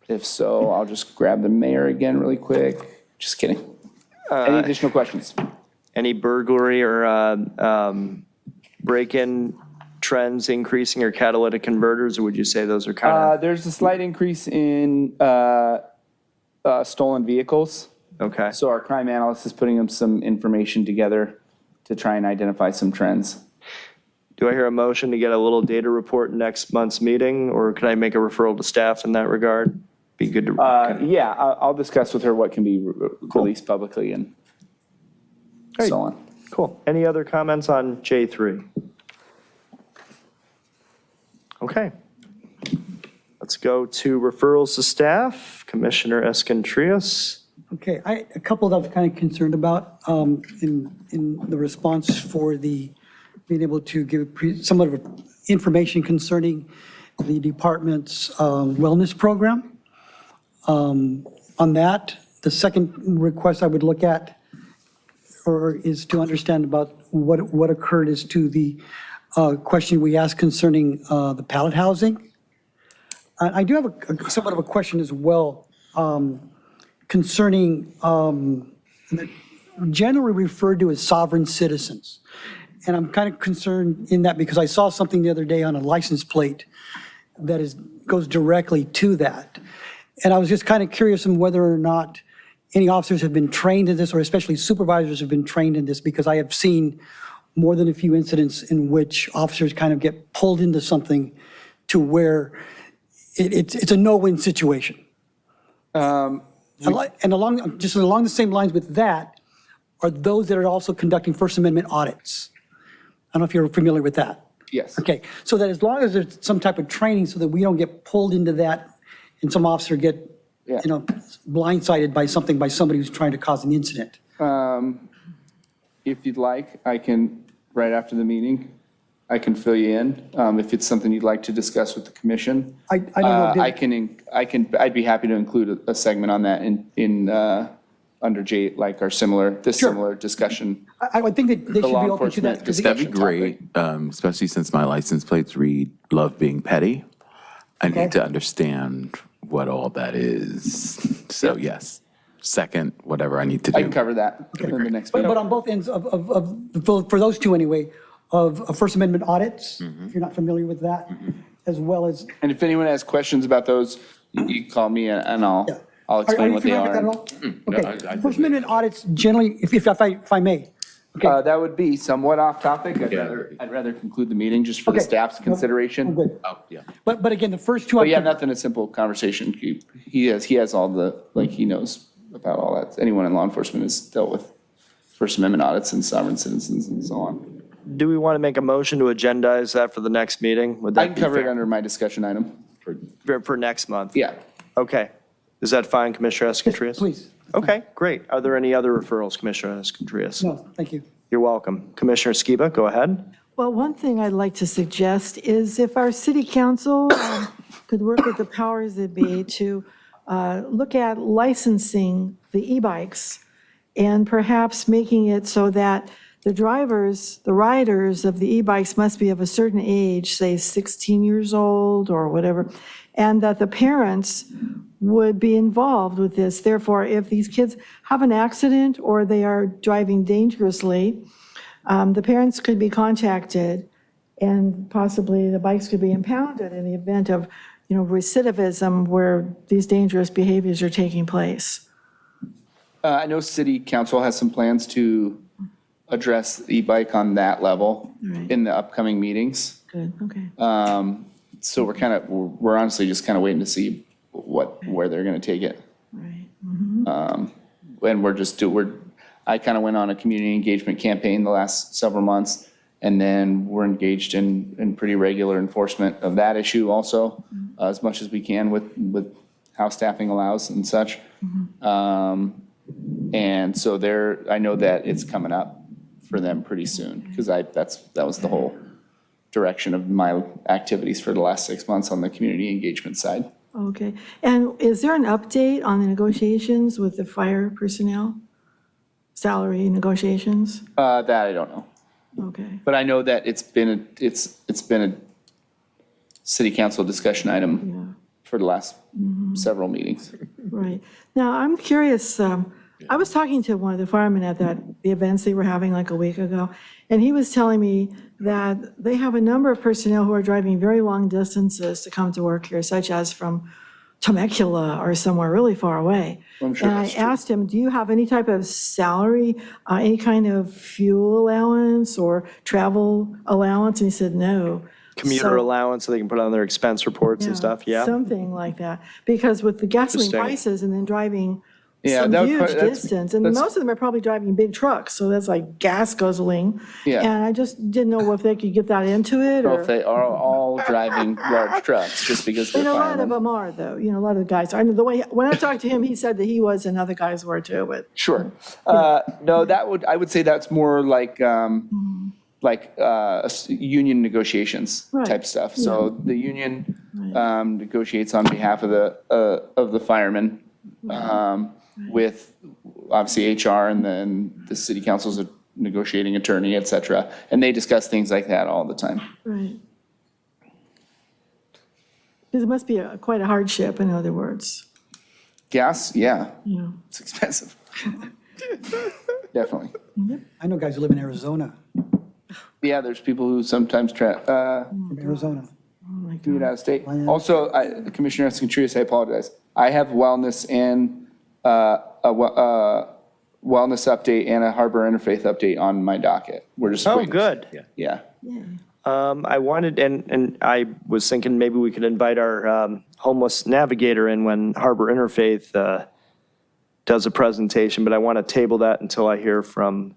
If so, I'll just grab the mayor again really quick. Just kidding. Any additional questions? Any burglary or break-in trends increasing or catalytic converters, or would you say those are kind of, There's a slight increase in stolen vehicles. okay? So our crime analyst is putting them some information together to try and identify some trends. Do I hear a motion to get a little data report next month's meeting, or can I make a referral to staff in that regard? Be good to. Yeah, I'll discuss with her what can be released publicly and Great. so on. Cool. Any other comments on J3? Okay. Let's go to referrals to staff. Commissioner Escontrias. Okay, a couple that I was kind of concerned about in the response for the, being able to give somewhat of information concerning the department's wellness program. On that, the second request I would look at is to understand about what occurred as to the question we asked concerning the pallet housing. I do have somewhat of a question as well concerning generally referred to as sovereign citizens. And I'm kind of concerned in that because I saw something the other day on a license plate that goes directly to that. And I was just kind of curious on whether or not any officers have been trained in this, or especially supervisors have been trained in this, because I have seen more than a few incidents in which officers kind of get pulled into something to where it's a no-win situation. And along the same lines with that are those that are also conducting First Amendment audits. I don't know if you're familiar with that. Yes. Okay, so that as long as there's some type of training so that we don't get pulled into that and some officer get, blindsided by somebody who's trying to cause an incident. If you'd like, I can, right after the meeting, I can fill you in. If it's something you'd like to discuss with the commission. I don't know. I'd be happy to include a segment on that in under J, like our similar discussion. I would think that they The should law be open to that. enforcement 'cause That'd be discussion great, especially since my license plates read "Love Being Petty." I Okay. need to understand what all that is. So yes, second, whatever I need to do. I can cover that in the next But meeting. on both ends for those two anyway, of First Amendment audits, if you're not familiar with that, as well as. And if anyone has questions about those, you call me and I'll explain what they Are you familiar are. with that at all? Okay, First Amendment audits generally, if I may. Okay, That would be somewhat off topic. I'd rather conclude the meeting just for the Okay. staff's I'm consideration. good. Oh, yeah. But again, the first two. But yeah, nothing, a simple conversation. He has all the, he knows about all that. Anyone in law enforcement has dealt with First Amendment audits and sovereign citizens and so on. Do we want to make a motion to agendize that for the next meeting? Would I that can be cover it fair? under my discussion item. For next month? Yeah. Okay. Is that fine, Commissioner Escotris? Please. Okay, great. Are there any other referrals, Commissioner Escotris? No, thank you. You're welcome. Commissioner Skiba, go ahead. Well, one thing I'd like to suggest is if our city council could work with the powers that be to look at licensing the e-bikes and perhaps making it so that the riders of the e-bikes must be of a certain age, say 16 years old or whatever, and that the parents would be involved with this. Therefore, if these kids have an accident or they are driving dangerously, the parents could be contacted and possibly the bikes could be impounded in the event of, recidivism where these dangerous behaviors are taking place. I know city council has some plans to address the e-bike on that level Right. in the upcoming meetings. Good, okay. So we're honestly just kind of waiting to see where they're going to take it. Right. And I kind of went on a community engagement campaign the last several months, and then we're engaged in pretty regular enforcement of that issue also, as much as we can with how staffing allows and such. And so I know that it's coming up for them pretty soon, because that was the whole direction of my activities for the last 6 months on the community engagement side. Okay. And is there an update on the negotiations with the fire personnel? Salary negotiations? That I don't know. Okay. But I know that it's been a city council discussion item for the last several meetings. Right. Now, I'm curious, I was talking to one of the firemen at the events they were having like a week ago, and he was telling me that they have a number of personnel who are driving very long distances to come to work here, such as from Temecula or somewhere really far away. I'm sure And I that's true. asked him, do you have any type of salary, any kind of fuel allowance or travel allowance? And he said, no. Commuter So- allowance so they can put on their expense reports and stuff, yeah? Something like that. Because with the gasoline Interesting. prices and then driving Yeah, some that would huge probably- that's- distance, and that's- most of them are probably driving big trucks, so that's like gas guzzling. Yeah. And I just didn't know if they could get that into it, Or if or, they are all driving large trucks just because they're and a lot of firemen. them are, though, a lot of the guys. I know the way, when I talked to him, he said that he was and other guys were too, but, Sure. No, I would say that's more like like union negotiations Right, type stuff. So the union negotiates on behalf of the firemen with obviously HR and then the city council's a negotiating attorney, et cetera. And they discuss things like that all the time. Right. Because it must be quite a hardship, in other words. Gas, yeah, Yeah. it's expensive. Definitely. I know guys who live in Arizona, Yeah, there's people who sometimes from Arizona. commute out of state. Also, Commissioner Escontrias, I apologize. I have wellness and wellness update and a harbor interfaith update on my docket. We're just Oh, waiting. good. Yeah. I wanted, and I was thinking maybe we could invite our homeless navigator in when Harbor Interfaith does a presentation, but I want to table that until I hear from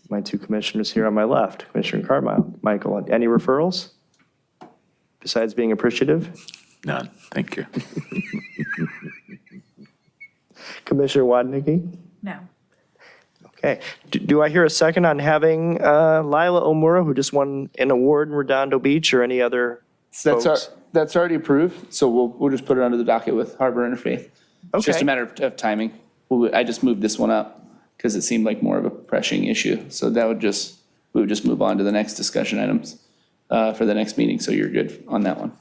my two commissioners here on my left, Commissioner Carmile. Michael, any referrals besides being appreciative? None, thank you. Commissioner Wadnicki? No. Okay. Do I hear a second on having Lila Omura, who just won an award in Redondo Beach, or any other folks? That's already approved, so we'll just put it under the docket with Harbor Interfaith. It's just Okay. a matter of timing. I just moved this one up because it seemed like more of a pressing issue. So we would just move on to the next discussion items for the next meeting. So you're good on that one.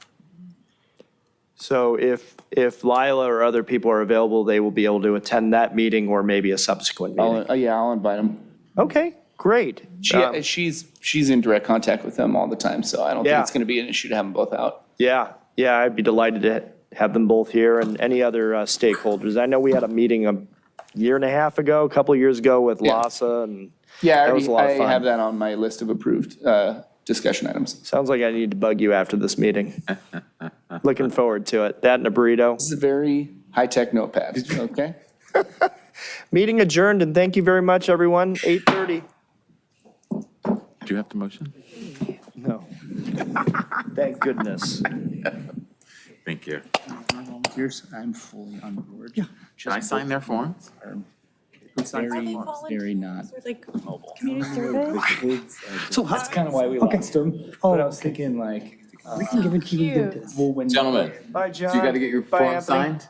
So if Lila or other people are available, they will be able to attend that meeting or maybe a subsequent meeting. I'll invite them. Okay, great. She's in direct contact with them all the time, so I don't think Yeah. it's going to be an issue to have them both out. Yeah, I'd be delighted to have them both here and any other stakeholders. I know we had a meeting a year and a half ago, a couple of years ago with Yeah. LASA, and Yeah, that was a lot of I have fun. that on my list of approved discussion items. Sounds like I need to bug you after this meeting. Looking forward to it. That and a burrito. This is a very high-tech notepad, okay? Meeting adjourned, and thank you very much, everyone. 8:30. Do you have the motion? No. Thank goodness. Thank you. I'm fully on board. Can I sign their forms? It's very not. Like community service? So That's kind of why we lost them. But I was thinking like, we can give it to you. Cute. well, when. Gentlemen, Bye, John. so you got to get your Bye, form Anthony. signed?